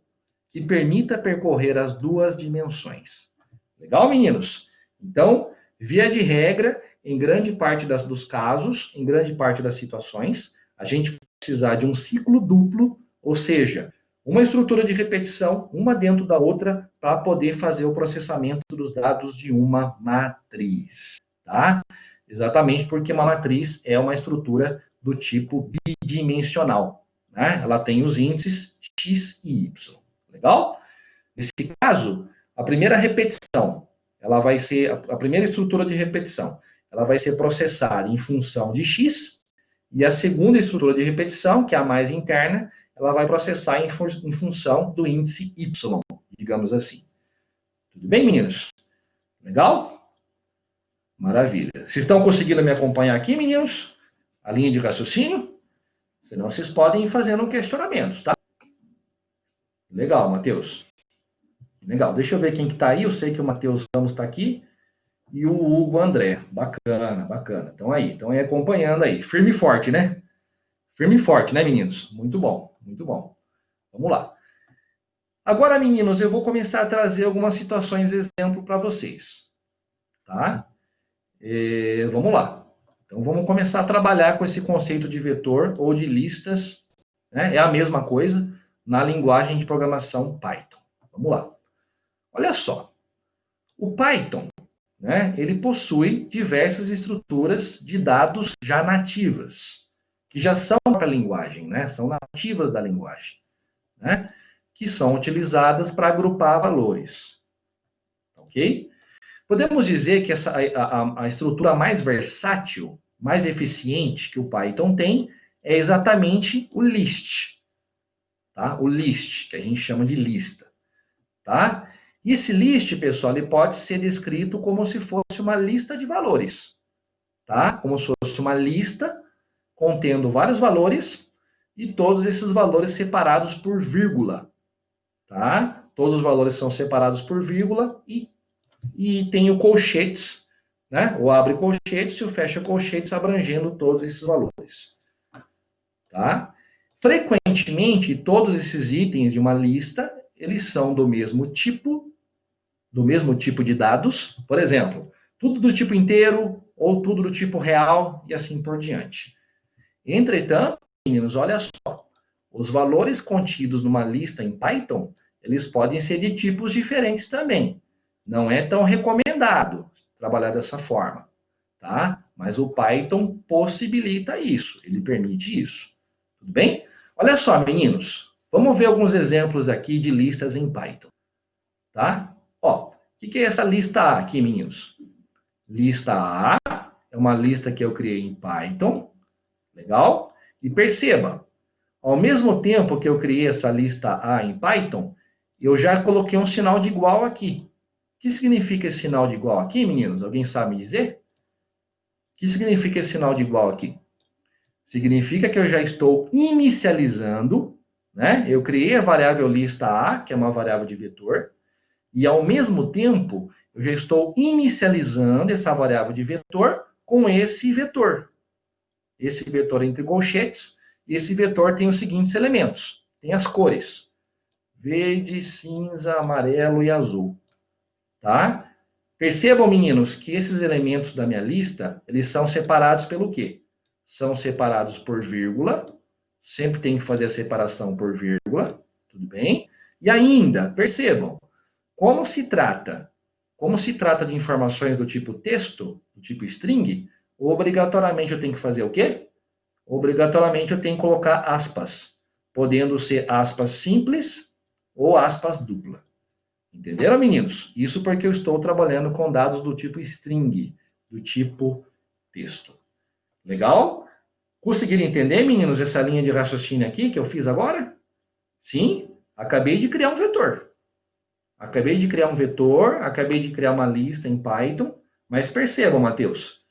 que permita percorrer as duas dimensões. Legal, meninos? Então, via de regra, em grande parte dos casos, em grande parte das situações, a gente vai precisar de um ciclo duplo, ou seja, uma estrutura de repetição, uma dentro da outra, para poder fazer o processamento dos dados de uma matriz. Tá? Exatamente porque uma matriz é uma estrutura do tipo bidimensional. Né? Ela tem os índices x e y. Legal? Nesse caso, a primeira repetição, ela vai ser a primeira estrutura de repetição, ela vai ser processada em função de x E a segunda estrutura de repetição, que é a mais interna, ela vai processar em função do índice Y, digamos assim. Tudo bem, meninos? Legal? Maravilha. Vocês estão conseguindo me acompanhar aqui, meninos? A linha de raciocínio? Senão vocês podem ir fazendo questionamentos, tá? Legal, Matheus. Legal. Deixa eu ver quem que está aí. Eu sei que o Matheus Ramos está aqui. E o Hugo André. Bacana, bacana. Estão aí acompanhando aí. Firme e forte, né? Firme e forte, né, meninos? Muito bom, muito bom. Vamos lá. Agora, meninos, eu vou começar a trazer algumas situações exemplo para vocês. Tá? Vamos lá. Então, vamos começar a trabalhar com esse conceito de vetor ou de listas. Né? É a mesma coisa na linguagem de programação Python. Vamos lá. Olha só. O Python, né, ele possui diversas estruturas de dados já nativas, que já são para a linguagem, né? São nativas da linguagem, né? Que são utilizadas para agrupar valores. Ok? Podemos dizer que a estrutura mais versátil, mais eficiente que o Python tem é exatamente o list. Tá? O list, que a gente chama de lista. Tá? E esse list, pessoal, ele pode ser descrito como se fosse uma lista de valores. Tá? Como se fosse uma lista contendo vários valores e todos esses valores separados por vírgula. Tá? Todos os valores são separados por vírgula e tem o colchetes, né? O abre colchetes e o fecha colchetes abrangendo todos esses valores. Tá? Frequentemente, todos esses itens de uma lista, eles são do mesmo tipo de dados. Por exemplo, tudo do tipo inteiro ou tudo do tipo real e assim por diante. Entretanto, meninos, olha só, os valores contidos numa lista em Python, eles podem ser de tipos diferentes também. Não é tão recomendado trabalhar dessa forma, tá? Mas o Python possibilita isso, ele permite isso. Tudo bem? Olha só, meninos, vamos ver alguns exemplos aqui de listas em Python, tá? Ó, o que é essa lista A aqui, meninos? Lista A é uma lista que eu criei em Python, legal? E perceba, ao mesmo tempo que eu criei essa lista A em Python, eu já coloquei um sinal de igual aqui. O que significa esse sinal de igual aqui, meninos? Alguém sabe me dizer? O que significa esse sinal de igual aqui? Significa que eu já estou inicializando, né? Eu criei a variável lista A, que é uma variável de vetor, e ao mesmo tempo eu já estou inicializando essa variável de vetor com esse vetor. Esse vetor entre colchetes, e esse vetor tem os seguintes elementos. Tem as cores: verde, cinza, amarelo e azul. Tá? Percebam, meninos, que esses elementos da minha lista, eles são separados pelo quê? São separados por vírgula. Sempre tem que fazer a separação por vírgula. Tudo bem? E ainda, percebam, como se trata de informações do tipo texto, do tipo string, obrigatoriamente eu tenho que fazer o quê? Obrigatoriamente eu tenho que colocar aspas, podendo ser aspas simples ou aspas dupla. Entenderam, meninos? Isso porque eu estou trabalhando com dados do tipo string, do tipo texto. Legal? Conseguiram entender, meninos, essa linha de raciocínio aqui que eu fiz agora? Sim? Acabei de criar um vetor. Acabei de criar uma lista em Python, mas percebam, Matheus,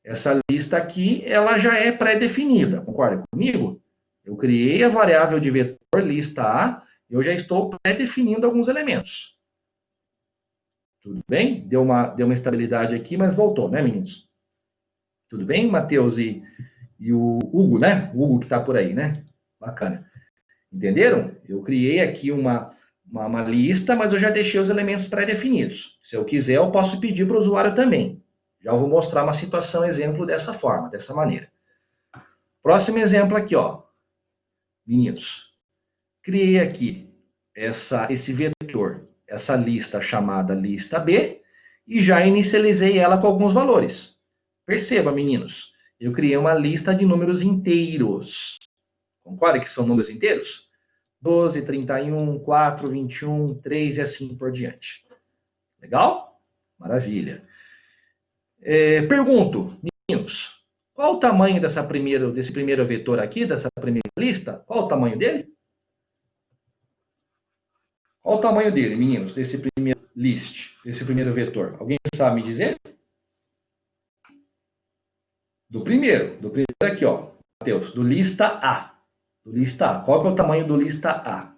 essa lista aqui, ela já é pré-definida, concorda comigo? Eu criei a variável de vetor lista A, eu já estou pré-definindo alguns elementos. Tudo bem? Deu uma estabilidade aqui, mas voltou, né, meninos? Tudo bem, Matheus e o Hugo, né? O Hugo que está por aí, né? Bacana. Entenderam? Eu criei aqui uma lista, mas eu já deixei os elementos pré-definidos. Se eu quiser, eu posso pedir para o usuário também. Já vou mostrar uma situação, exemplo dessa forma, dessa maneira. Próximo exemplo aqui, ó. Meninos, criei aqui esse vetor, essa lista chamada lista B, e já inicializei ela com alguns valores. Perceba, meninos, eu criei uma lista de números inteiros. Concorda que são números inteiros? 12, 31, 4, 21, 3 e assim por diante. Legal? Maravilha. Pergunto, meninos, Qual o tamanho desse primeiro vetor aqui, dessa primeira lista? Qual o tamanho dele? Qual o tamanho dele, meninos, desse primeiro list, desse primeiro vetor? Alguém sabe me dizer? Do primeiro aqui, ó, Matheus, do lista A. Do lista A. Qual que é o tamanho do lista A?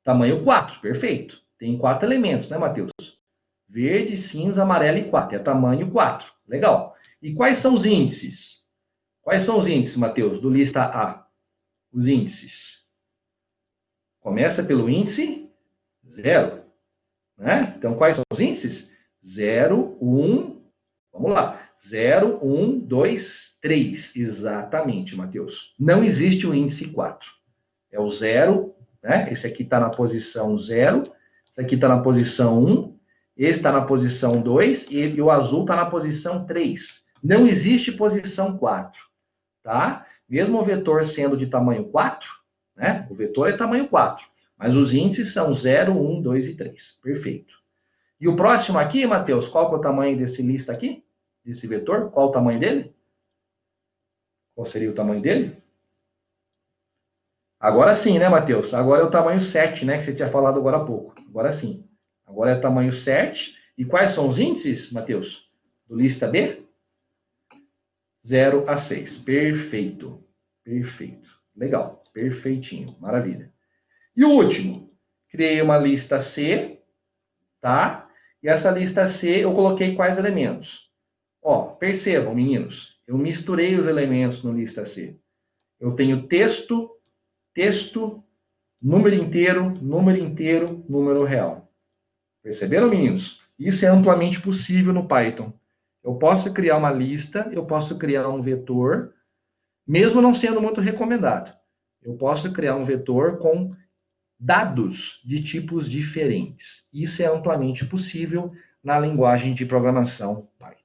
Tamanho 4, perfeito. Tem 4 elementos, né, Matheus? Verde, cinza, amarelo e 4. É tamanho 4. Legal. E quais são os índices? Quais são os índices, Matheus, do lista A? Os índices. Começa pelo índice 0. Né? Então, quais são os índices? 0, 1, vamos lá. 0, 1, 2, 3. Exatamente, Matheus. Não existe o índice 4. É o 0, né? Esse aqui está na posição 0, esse aqui está na posição 1, esse está na posição 2 e o azul está na posição 3. Não existe posição 4, tá? Mesmo o vetor sendo de tamanho 4, né? O vetor é tamanho 4, mas os índices são 0, 1, 2 e 3. Perfeito. E o próximo aqui, Matheus, qual que é o tamanho desse lista aqui? Desse vetor? Qual o tamanho dele? Qual seria o tamanho dele? Agora sim, né, Matheus? Agora é o tamanho 7, né, que você tinha falado agora há pouco. Agora sim. Agora é o tamanho 7. E quais são os índices, Matheus? Do lista B? 0 a 6. Perfeito. Perfeito. Legal. Perfeitinho. Maravilha. E o último? Criei uma lista C, tá? E essa lista C eu coloquei quais elementos? Ó, percebam, meninos. Eu misturei os elementos no lista C. Eu tenho texto, número inteiro, número real. Perceberam, meninos? Isso é amplamente possível no Python. Eu posso criar uma lista, eu posso criar um vetor, mesmo não sendo muito recomendado. Eu posso criar um vetor com dados de tipos diferentes. Isso é amplamente possível na linguagem de programação Python.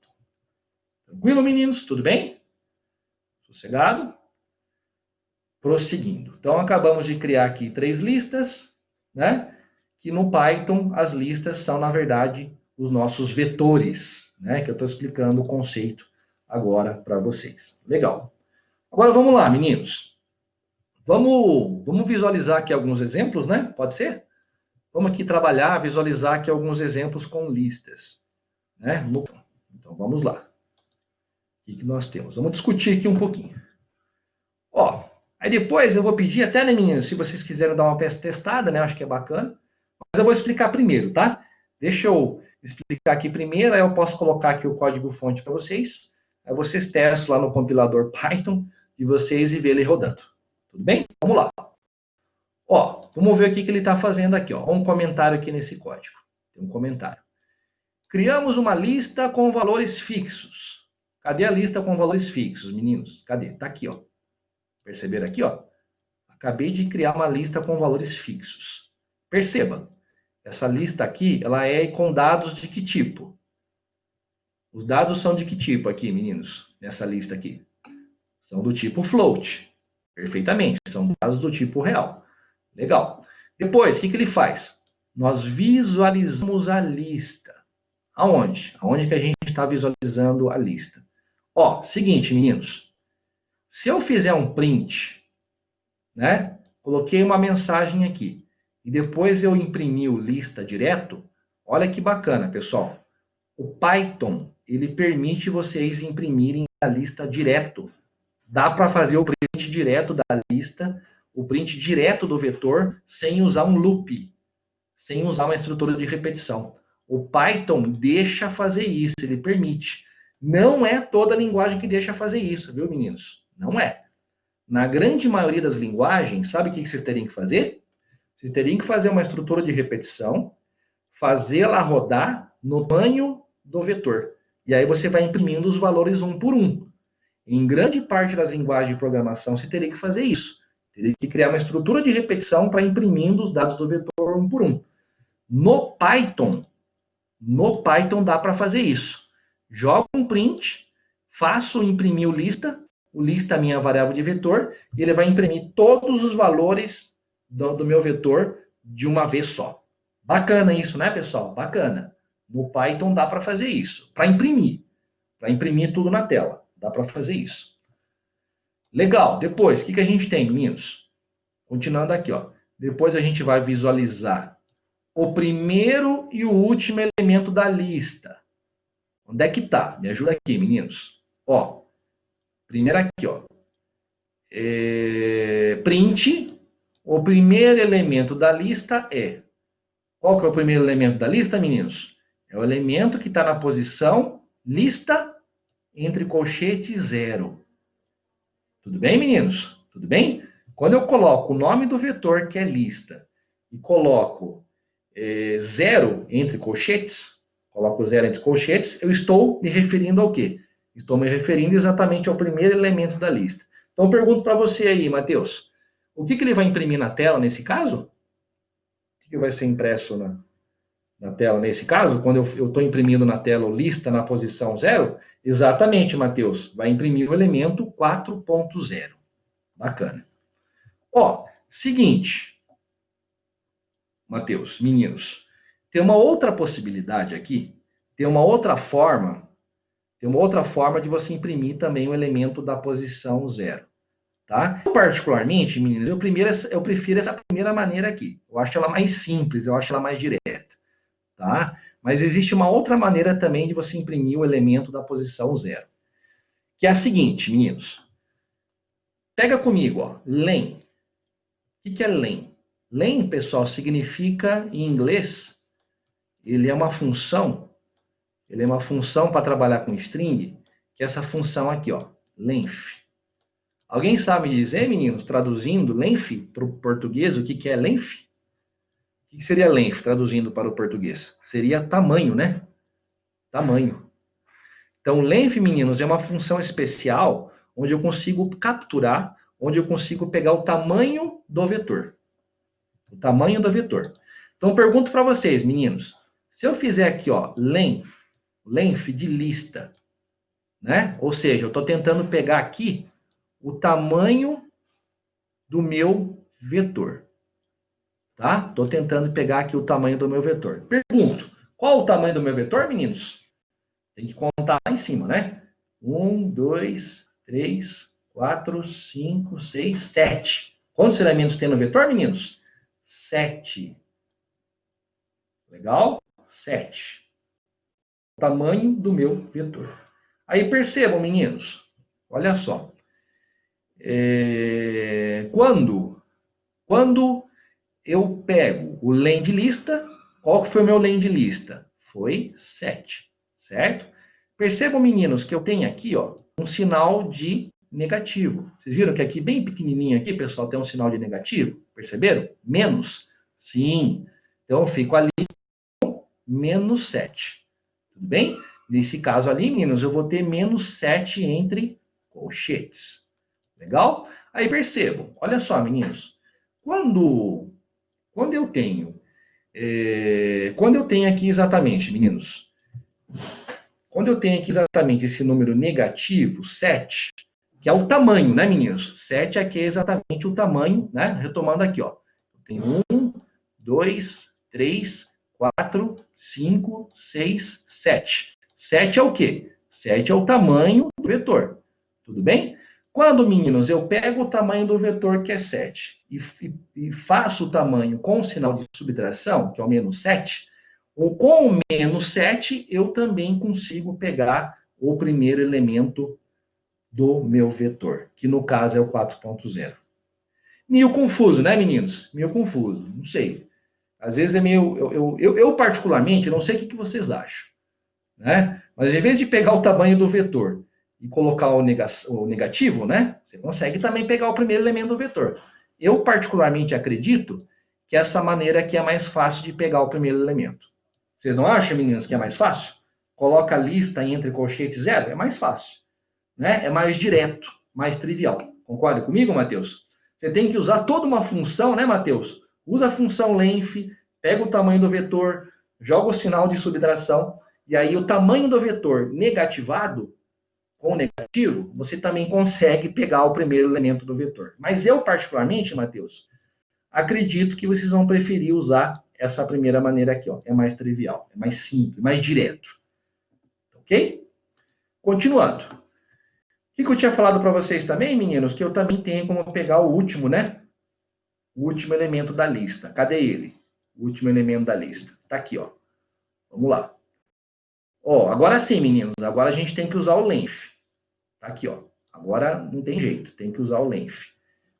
Tranquilo, meninos? Tudo bem? Sossegado? Prosseguindo. Então, acabamos de criar aqui 3 listas, né? Que no Python as listas são, na verdade, os nossos vetores, né? Que eu estou explicando o conceito agora para vocês. Legal. Agora vamos lá, meninos. Vamos visualizar aqui alguns exemplos, né? Pode ser? Vamos aqui trabalhar, visualizar aqui alguns exemplos com listas, né? Então vamos lá. O que nós temos? Vamos discutir aqui um pouquinho. Ó, aí depois eu vou pedir até, né, meninos, se vocês quiserem dar uma testada, né? Acho que é bacana. Mas eu vou explicar primeiro, tá? Deixa eu explicar aqui primeiro, aí eu posso colocar aqui o código-fonte para vocês. Aí vocês testam lá no compilador Python de vocês e vê ele rodando. Tudo bem? Vamos lá. Ó, vamos ver o que ele está fazendo aqui. Ó. Um comentário aqui nesse código. Tem um comentário. Criamos uma lista com valores fixos. Cadê a lista com valores fixos, meninos? Cadê? Está aqui, ó. Perceberam aqui, ó? Acabei de criar uma lista com valores fixos. Perceba, essa lista aqui, ela é com dados de que tipo? Os dados são de que tipo aqui, meninos? Nessa lista aqui. São do tipo float. Perfeitamente, são dados do tipo real. Legal. Depois, o que ele faz? Nós visualizamos a lista. Aonde? Aonde que a gente está visualizando a lista? Ó, seguinte, meninos. Se eu fizer um print, né? Coloquei uma mensagem aqui. E depois eu imprimi o lista direto. Olha que bacana, pessoal. O Python, ele permite vocês imprimirem a lista direto. Dá para fazer o print direto da lista, o print direto do vetor, sem usar um loop, sem usar uma estrutura de repetição. O Python deixa fazer isso, ele permite. Não é toda linguagem que deixa fazer isso, viu, meninos? Não é. Na grande maioria das linguagens, sabe o que vocês teriam que fazer? Vocês teriam que fazer uma estrutura de repetição, fazê-la rodar no tamanho do vetor. E aí você vai imprimindo os valores um por um. Em grande parte das linguagens de programação, você teria que fazer isso. Teria que criar uma estrutura de repetição para imprimindo os dados do vetor um por um. No Python dá para fazer isso. Jogo um print, faço imprimir o lista é a minha variável de vetor, e ele vai imprimir todos os valores do meu vetor de uma vez só. Bacana isso, né, pessoal? Bacana. No Python dá para fazer isso, para imprimir tudo na tela. Dá para fazer isso. Legal. Depois, o que a gente tem, meninos? Continuando aqui, ó. Depois a gente vai visualizar o primeiro e o último elemento da lista. Onde é que tá? Me ajuda aqui, meninos. Ó, primeiro aqui, ó. Print. O primeiro elemento da lista é... Qual que é o primeiro elemento da lista, meninos? É o elemento que está na posição lista entre colchete 0. Tudo bem, meninos? Tudo bem? Quando eu coloco o nome do vetor, que é lista, e coloco 0 entre colchetes, coloco 0 entre colchetes, eu estou me referindo ao quê? Estou me referindo exatamente ao primeiro elemento da lista. Então, eu pergunto para você aí, Matheus, o que ele vai imprimir na tela nesse caso? O que vai ser impresso na tela nesse caso? Quando eu estou imprimindo na tela o lista na posição 0? Exatamente, Matheus. Vai imprimir o elemento 4.0. Bacana. Ó, seguinte, Matheus, meninos, tem uma outra possibilidade aqui, tem uma outra forma de você imprimir também o elemento da posição 0. Tá? Particularmente, meninos, eu prefiro essa primeira maneira aqui. Eu acho ela mais simples, eu acho ela mais direta. Tá? Mas existe uma outra maneira também de você imprimir o elemento da posição 0. Que é a seguinte, meninos. Pega comigo, ó, len. O que é len? Len, pessoal, significa, em inglês, ele é uma função para trabalhar com string, que é essa função aqui, ó, length. Alguém sabe dizer, meninos, traduzindo length para o português, o que é length? O que seria length, traduzindo para o português? Seria tamanho, né? Tamanho. Então, length, meninos, é uma função especial onde eu consigo capturar, onde eu consigo pegar o tamanho do vetor. O tamanho do vetor. Então, eu pergunto para vocês, meninos, se eu fizer aqui, ó, length de lista, né? Ou seja, eu estou tentando pegar aqui o tamanho do meu vetor. Tá? Estou tentando pegar aqui o tamanho do meu vetor. Pergunto, qual o tamanho do meu vetor, meninos? Tem que contar lá em cima, né? 1, 2, 3, 4, 5, 6, 7. Quantos elementos tem no vetor, meninos? 7. Legal? 7. O tamanho do meu vetor. Aí percebam, meninos. Olha só. Quando eu pego o len de lista, qual que foi o meu len de lista? Foi 7, certo? Percebam, meninos, que eu tenho aqui, ó, um sinal de negativo. Vocês viram que aqui, bem pequenininho aqui, pessoal, tem um sinal de negativo? Perceberam? Menos? Sim. Então, eu fico ali com menos 7. Tudo bem? Nesse caso ali, meninos, eu vou ter menos 7 entre colchetes. Legal? Aí percebam, olha só, meninos. Quando eu tenho aqui exatamente, meninos, quando eu tenho aqui exatamente esse número negativo, 7, que é o tamanho, né, meninos? 7 aqui é exatamente o tamanho, né? Retomando aqui, ó. Eu tenho 1, 2, 3, 4, 5, 6, 7. 7 é o quê? 7 é o tamanho do vetor. Tudo bem? Quando, meninos, eu pego o tamanho do vetor, que é 7, e faço o tamanho com o sinal de subtração, que é o menos 7, ou com o menos 7, eu também consigo pegar o primeiro elemento do meu vetor, que no caso é o 4.0. Meio confuso, né, meninos? Meio confuso, não sei. Às vezes é meio... Eu particularmente, não sei o que vocês acham, né? Mas em vez de pegar o tamanho do vetor e colocar o negativo, né? Você consegue também pegar o primeiro elemento do vetor. Eu, particularmente, acredito que essa maneira aqui é mais fácil de pegar o primeiro elemento. Vocês não acham, meninos, que é mais fácil? Coloca a lista entre colchete 0, é mais fácil. Né? É mais direto, mais trivial. Concorda comigo, Matheus? Você tem que usar toda uma função, né, Matheus? Usa a função length, pega o tamanho do vetor, joga o sinal de subtração, e aí o tamanho do vetor negativado, com negativo, você também consegue pegar o primeiro elemento do vetor. Mas eu, particularmente, Matheus, acredito que vocês vão preferir usar essa primeira maneira aqui, ó. É mais trivial, é mais simples, mais direto. Ok? Continuando. O que eu tinha falado para vocês também, meninos? Que eu também tenho como pegar o último, né? O último elemento da lista. Cadê ele? O último elemento da lista. Tá aqui, ó. Vamos lá. Ó, agora sim, meninos. Agora a gente tem que usar o length. Tá aqui, ó. Agora não tem jeito. Tem que usar o length.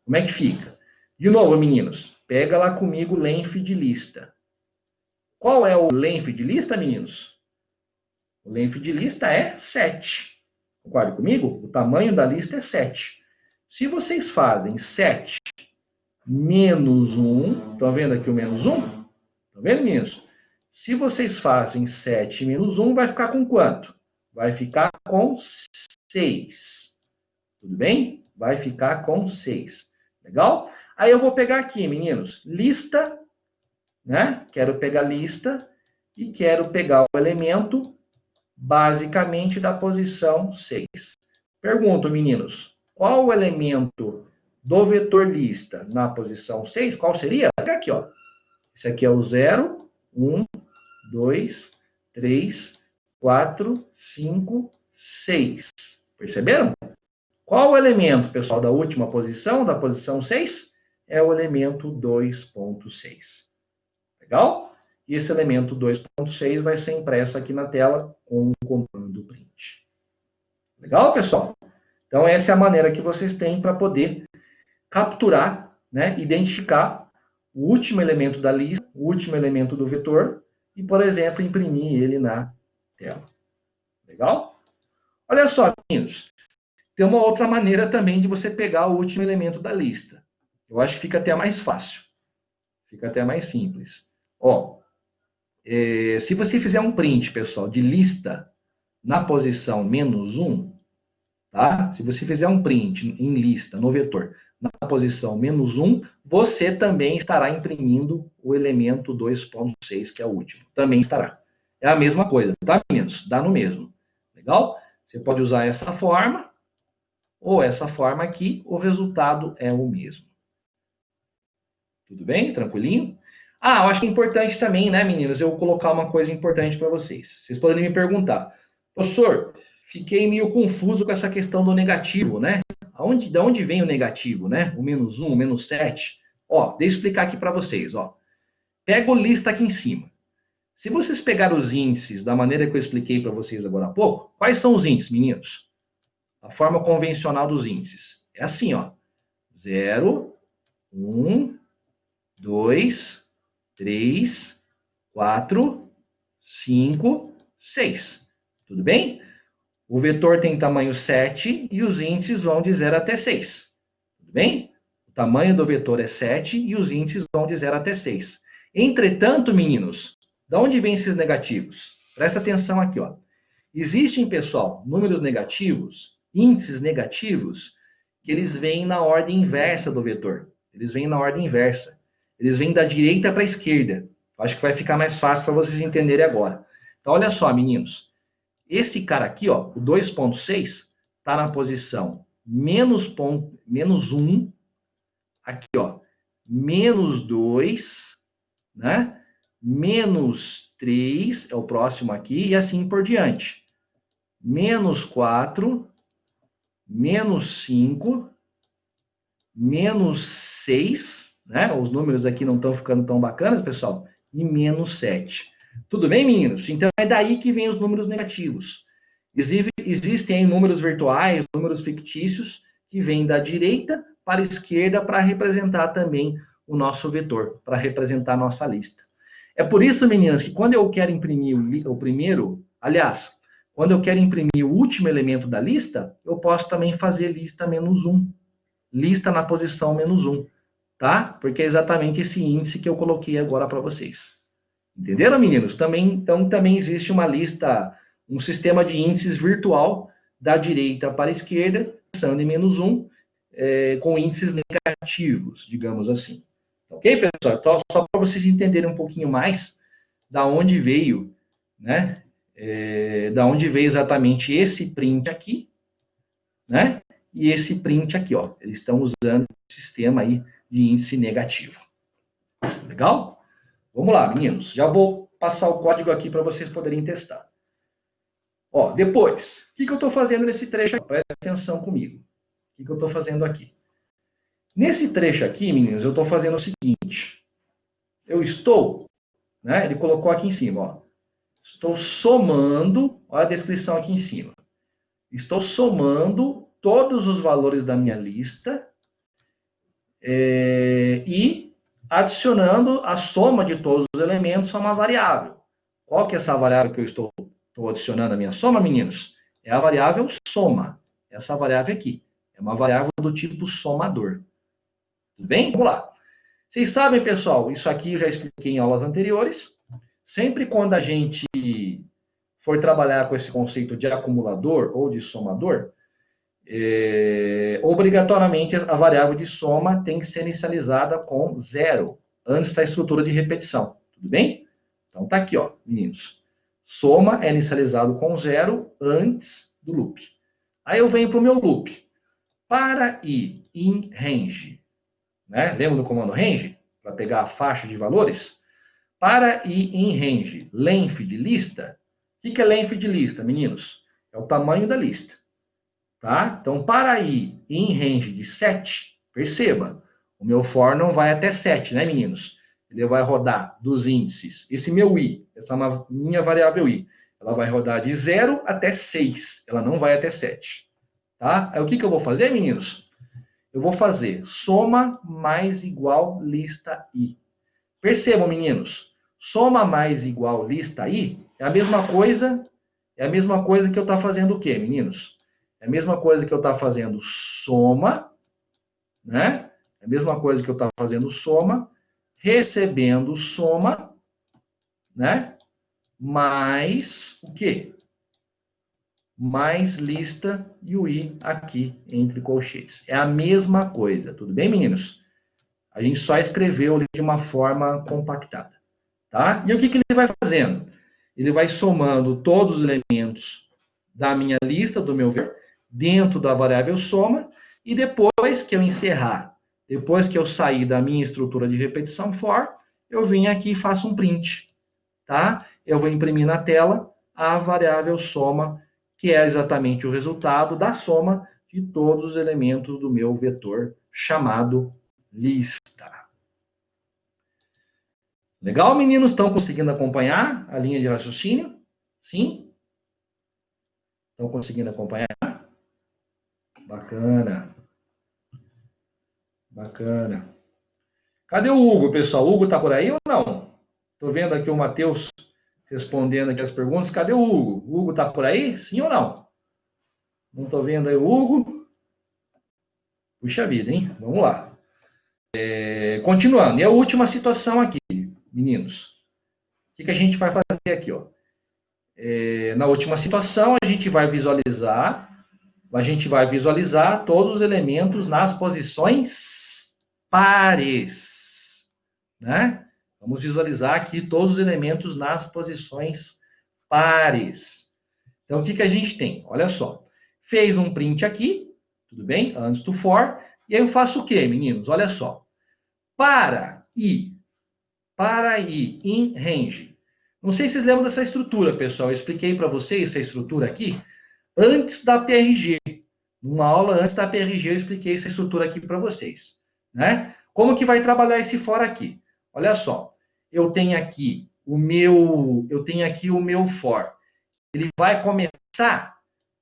Como é que fica? De novo, meninos. Pega lá comigo o length de lista. Qual é o length de lista, meninos? O length de lista é 7. Concorda comigo? O tamanho da lista é 7. Se vocês fazem 7 menos 1, estão vendo aqui o menos 1? Estão vendo, meninos? Se vocês fazem 7 menos 1, vai ficar com quanto? Vai ficar com 6. Tudo bem? Vai ficar com 6. Legal? Aí eu vou pegar aqui, meninos, lista, né? Quero pegar lista e quero pegar o elemento basicamente da posição 6. Pergunto, meninos, qual o elemento do vetor lista na posição 6? Qual seria? Aqui, ó. Esse aqui é o 0, 1, 2, 3, 4, 5, 6. Perceberam? Qual o elemento, pessoal, da última posição, da posição 6? É o elemento 2.6. Legal? E esse elemento 2.6 vai ser impresso aqui na tela com o comando print. Legal, pessoal? Então, essa é a maneira que vocês têm para poder capturar, né, identificar o último elemento da lista, o último elemento do vetor, e, por exemplo, imprimir ele na tela. Legal? Olha só, meninos. Tem uma outra maneira também de você pegar o último elemento da lista. Eu acho que fica até mais fácil. Fica até mais simples. Ó, se você fizer um print, pessoal, de lista na posição menos 1, tá? Se você fizer um print em lista, no vetor, na posição menos 1, você também estará imprimindo o elemento 2.6, que é o último. Também estará. É a mesma coisa, tá, meninos? Dá no mesmo. Legal? Você pode usar essa forma ou essa forma aqui, o resultado é o mesmo. Tudo bem? Tranquilinho? Ah, eu acho que é importante também, né, meninos, eu colocar uma coisa importante para vocês. Vocês podem me perguntar, professor, fiquei meio confuso com essa questão do negativo, né? De onde vem o negativo, né? O menos 1, o menos 7. Ó, deixa eu explicar aqui para vocês, ó. Pega o lista aqui em cima. Se vocês pegarem os índices da maneira que eu expliquei para vocês agora há pouco, quais são os índices, meninos? A forma convencional dos índices. É assim, ó. 0, 1, 2, 3, 4, 5, 6. Tudo bem? O vetor tem tamanho 7 e os índices vão de 0 até 6. Tudo bem? O tamanho do vetor é 7 e os índices vão de 0 até 6. Entretanto, meninos, de onde vêm esses negativos? Presta atenção aqui, ó. Existem, pessoal, números negativos, índices negativos, que eles vêm na ordem inversa do vetor. Eles vêm na ordem inversa. Eles vêm da direita para a esquerda. Acho que vai ficar mais fácil para vocês entenderem agora. Então, olha só, meninos. Esse cara aqui, ó, o 2.6, está na posição menos 1, aqui, ó, menos 2, né? Menos 3 é o próximo aqui, e assim por diante. Menos 4, menos 5, menos 6, né? Os números aqui não estão ficando tão bacanas, pessoal, e menos 7. Tudo bem, meninos? Então, é daí que vem os números negativos. Existem números virtuais, números fictícios, que vêm da direita para a esquerda para representar também o nosso vetor, para representar a nossa lista. É por isso, meninas, que quando eu quero imprimir o primeiro, aliás, quando eu quero imprimir o último elemento da lista, eu posso também fazer lista menos 1. Lista na posição menos 1, tá? Porque é exatamente esse índice que eu coloquei agora para vocês. Entenderam, meninos? Então, também existe uma lista, um sistema de índices virtual da direita para a esquerda, pensando em menos 1, com índices negativos, digamos assim. Ok, pessoal? Então, só para vocês entenderem um pouquinho mais da onde veio, né? Da onde veio exatamente esse print aqui, né? E esse print aqui, ó. Eles estão usando esse sistema aí de índice negativo. Legal? Vamos lá, meninos. Já vou passar o código aqui para vocês poderem testar. Ó, depois, o que eu estou fazendo nesse trecho aqui? Presta atenção comigo. O que eu estou fazendo aqui? Nesse trecho aqui, meninos, eu estou fazendo o seguinte. Eu estou, né? Ele colocou aqui em cima, ó. Estou somando, olha a descrição aqui em cima. Estou somando todos os valores da minha lista e adicionando a soma de todos os elementos a uma variável. Qual que é essa variável que eu estou adicionando à minha soma, meninos? É a variável soma. Essa variável aqui. É uma variável do tipo somador. Tudo bem? Vamos lá. Vocês sabem, pessoal, isso aqui eu já expliquei em aulas anteriores. Sempre quando a gente for trabalhar com esse conceito de acumulador ou de somador, obrigatoriamente a variável de soma tem que ser inicializada com zero, antes da estrutura de repetição. Tudo bem? Então tá aqui, ó, meninos. Soma é inicializado com zero antes do loop. Aí eu venho para o meu loop. Para ir em range, né? Lembra do comando range? Para pegar a faixa de valores? Para ir em range, length de lista. O que é length de lista, meninos? É o tamanho da lista. Tá? Então, para ir em range de 7, perceba, o meu for não vai até 7, né, meninos? Ele vai rodar dos índices. Esse meu i, essa é uma minha variável i, ela vai rodar de 0 até 6. Ela não vai até 7. Tá? Aí o que eu vou fazer, meninos? Eu vou fazer soma mais igual lista i. Percebam, meninos, soma mais igual lista i é a mesma coisa que eu estou fazendo o quê, meninos? É a mesma coisa que eu estou fazendo soma, né? É a mesma coisa que eu estou fazendo soma, recebendo soma, né? Mais o quê? Mais lista e o i aqui entre colchetes. É a mesma coisa, tudo bem, meninos? A gente só escreveu de uma forma compactada, tá? E o que ele vai fazendo? Ele vai somando todos os elementos da minha lista, do meu ver, dentro da variável soma, e depois que eu encerrar, depois que eu sair da minha estrutura de repetição for, eu venho aqui e faço um print, tá? Eu vou imprimir na tela a variável soma, que é exatamente o resultado da soma de todos os elementos do meu vetor chamado lista. Legal, meninos? Estão conseguindo acompanhar a linha de raciocínio? Sim? Estão conseguindo acompanhar? Bacana. Bacana. Cadê o Hugo, pessoal? O Hugo está por aí ou não? Estou vendo aqui o Matheus respondendo aqui as perguntas. Cadê o Hugo? O Hugo está por aí? Sim ou não? Não estou vendo aí o Hugo. Puxa vida, hein? Vamos lá. Continuando. E a última situação aqui, meninos. O que a gente vai fazer aqui? Ó? Na última situação, a gente vai visualizar todos os elementos nas posições pares, né? Vamos visualizar aqui todos os elementos nas posições pares. Então, o que a gente tem? Olha só. Fez um print aqui, tudo bem? Antes do for. E aí eu faço o quê, meninos? Olha só. Para ir em range. Não sei se vocês lembram dessa estrutura, pessoal. Eu expliquei para vocês essa estrutura aqui antes da PRG. Numa aula antes da PRG, eu expliquei essa estrutura aqui para vocês. Né? Como que vai trabalhar esse for aqui? Olha só, eu tenho aqui o meu for. Ele vai começar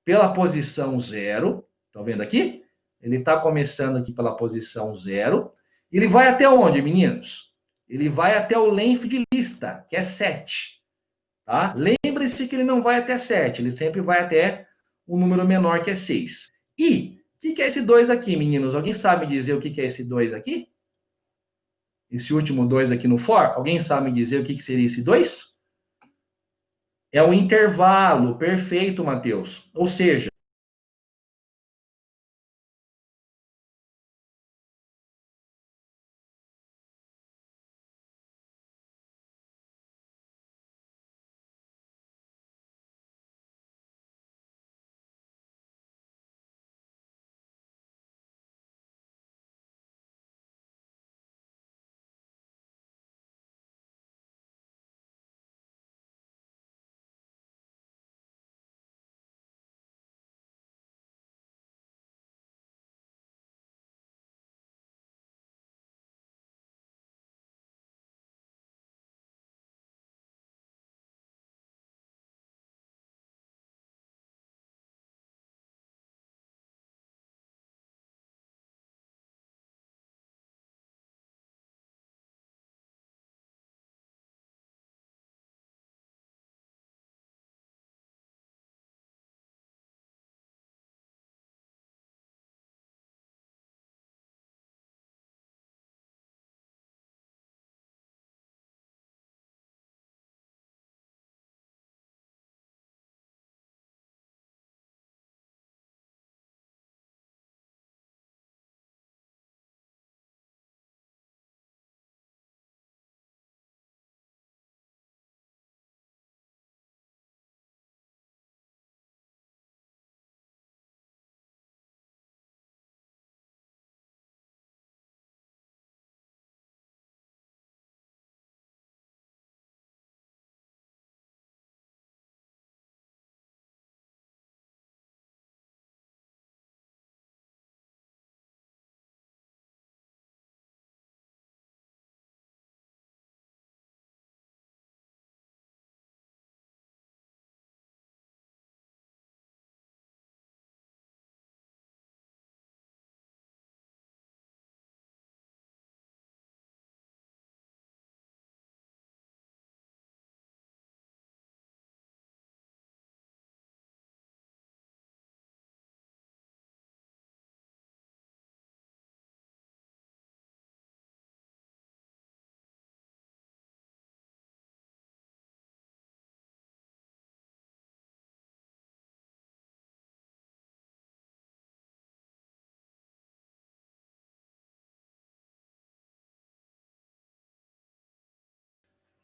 pela posição 0. Estão vendo aqui? Ele está começando aqui pela posição 0. Ele vai até onde, meninos? Ele vai até o length de lista, que é 7. Tá? Lembre-se que ele não vai até 7, ele sempre vai até um número menor que é 6. E o que é esse 2 aqui, meninos? Alguém sabe dizer o que é esse 2 aqui? Esse último 2 aqui no for? Alguém sabe dizer o que seria esse 2? É o intervalo, perfeito, Matheus. Ou seja,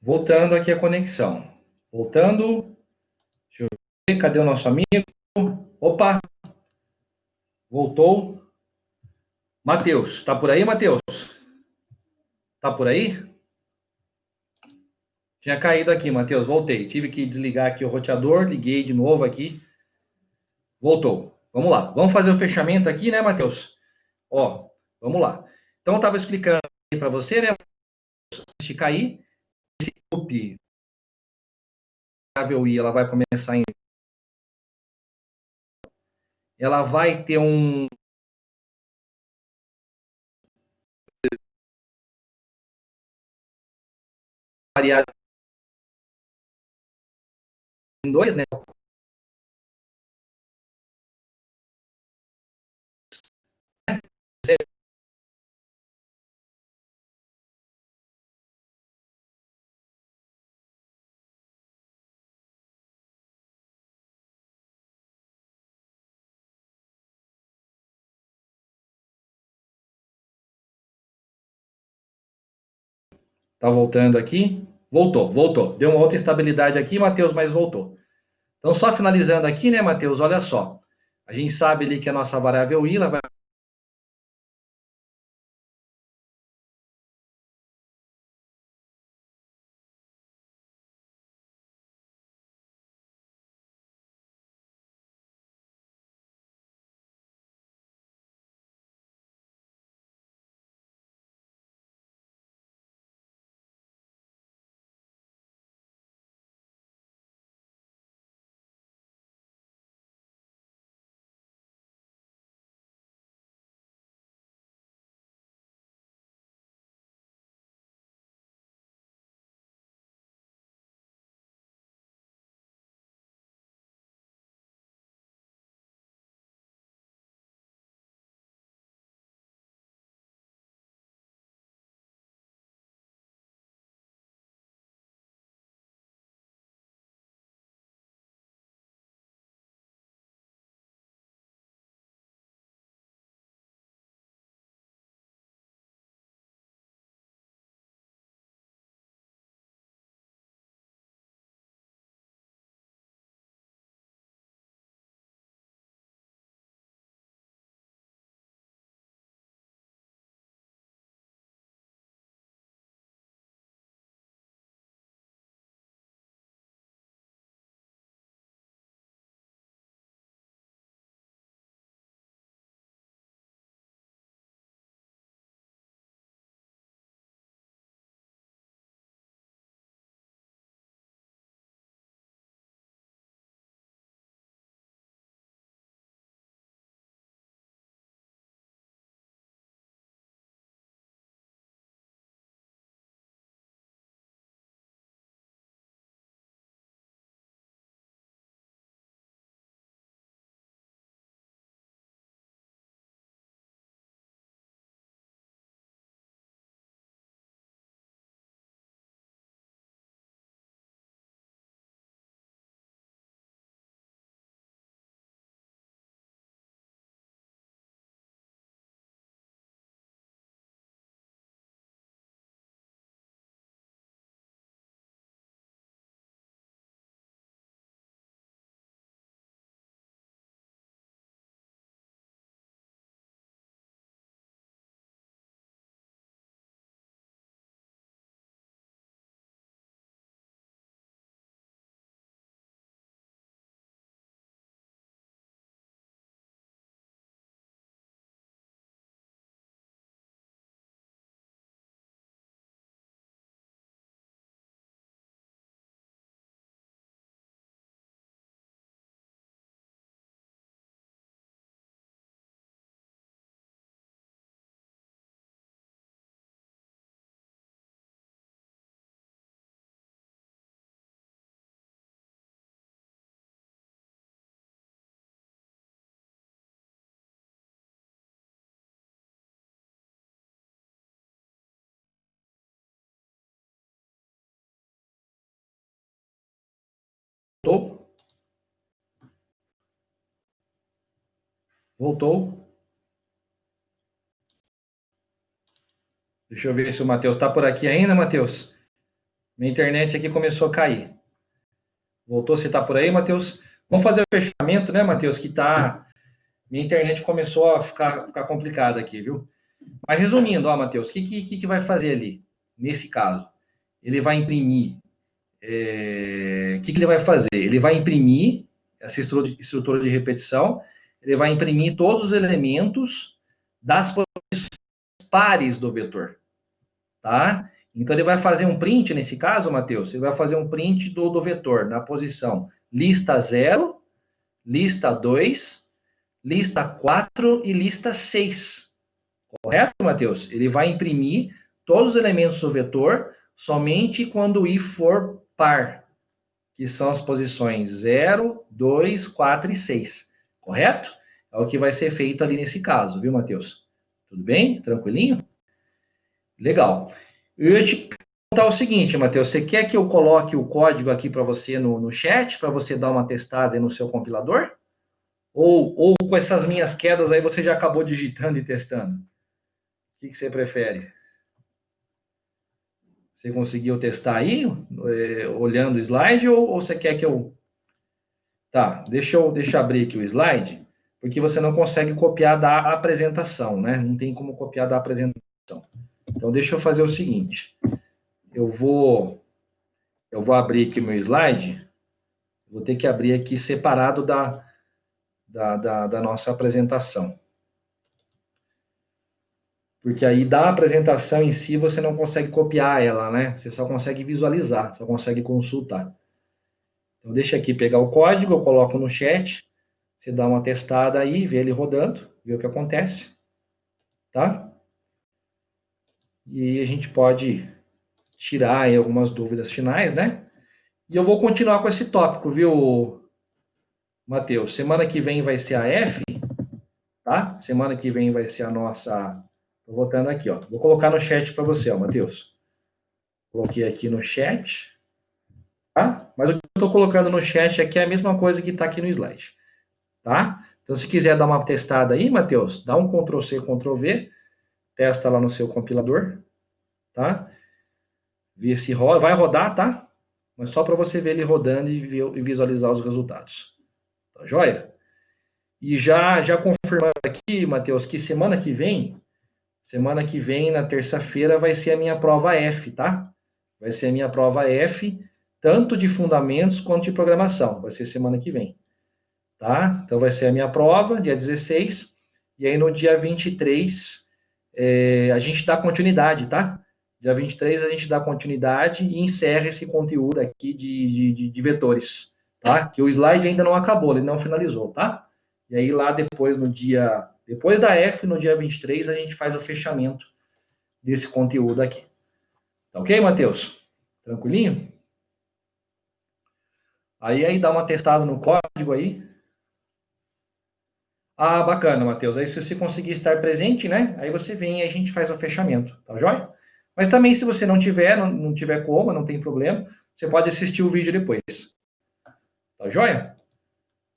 Voltando aqui a conexão. Voltando. Deixa eu ver, cadê o nosso amigo? Opa, voltou. Matheus, tá por aí, Matheus? Tá por aí? Tinha caído aqui, Matheus, voltei. Tive que desligar aqui o roteador, liguei de novo aqui. Voltou. Vamos lá. Vamos fazer o fechamento aqui, né, Matheus? Ó, vamos lá. Então, eu estava explicando para você, né, antes de cair, esse loop variável i, ela vai começar em... Ela vai ter um variável em 2, né? Tá voltando aqui. Voltou, voltou. Deu uma outra instabilidade aqui, Matheus, mas voltou. Então, só finalizando aqui, né, Matheus? Olha só. A gente sabe ali que a nossa variável i, ela vai... Voltou? Voltou? Deixa eu ver se o Matheus está por aqui ainda, Matheus. Minha internet aqui começou a cair. Voltou, você está por aí, Matheus? Vamos fazer o fechamento, né, Matheus? Que tá... Minha internet começou a ficar complicada aqui, viu? Mas resumindo, ó, Matheus, o que vai fazer ali, nesse caso? Ele vai imprimir... O que ele vai fazer? Ele vai imprimir essa estrutura de repetição, ele vai imprimir todos os elementos das posições pares do vetor, tá? Então, ele vai fazer um print, nesse caso, Matheus, ele vai fazer um print do vetor na posição lista 0, lista 2, lista 4 e lista 6. Correto, Matheus? Ele vai imprimir todos os elementos do vetor somente quando o i for par, que são as posições 0, 2, 4 e 6. Correto? É o que vai ser feito ali nesse caso, viu, Matheus? Tudo bem? Tranquilinho? Legal. Eu ia te perguntar o seguinte, Matheus, você quer que eu coloque o código aqui para você no chat, para você dar uma testada aí no seu compilador? Ou com essas minhas quedas aí você já acabou digitando e testando? O que você prefere? Você conseguiu testar aí, olhando o slide, ou você quer que eu... Tá, deixa eu abrir aqui o slide, porque você não consegue copiar da apresentação, né? Não tem como copiar da apresentação. Então, deixa eu fazer o seguinte. Eu vou abrir aqui o meu slide, vou ter que abrir aqui separado da nossa apresentação. Porque aí da apresentação em si você não consegue copiar ela, né? Você só consegue visualizar, só consegue consultar. Então deixa aqui pegar o código, eu coloco no chat, você dá uma testada aí, vê ele rodando, vê o que acontece, tá? E aí a gente pode tirar aí algumas dúvidas finais, né? E eu vou continuar com esse tópico, viu, Matheus? Semana que vem vai ser a F, tá? Semana que vem vai ser a nossa... Tô voltando aqui, ó. Vou colocar no chat para você, ó, Matheus. Coloquei aqui no chat, tá? Mas o que eu estou colocando no chat aqui é a mesma coisa que está aqui no slide, tá? Então, se quiser dar uma testada aí, Matheus, dá um Ctrl+C, Ctrl+V, testa lá no seu compilador, tá? Vê se roda, vai rodar, tá? Mas só para você ver ele rodando e visualizar os resultados. Tá joia? E já confirmando aqui, Matheus, que semana que vem, na terça-feira, vai ser a minha prova F, tá? Vai ser a minha prova F, tanto de fundamentos quanto de programação. Vai ser semana que vem. Tá? Então, vai ser a minha prova, dia 16. E aí, no dia 23, a gente dá continuidade, tá? Dia 23, a gente dá continuidade e encerra esse conteúdo aqui de vetores, tá? Que o slide ainda não acabou, ele não finalizou, tá? E aí, lá depois, depois da F, no dia 23, a gente faz o fechamento desse conteúdo aqui. Tá ok, Matheus? Tranquilinho? Aí dá uma testada no código aí. Ah, bacana, Matheus. Aí se você conseguir estar presente, né? Aí você vem e a gente faz o fechamento, tá joia? Mas também se você não tiver como, não tem problema, você pode assistir o vídeo depois. Tá joia?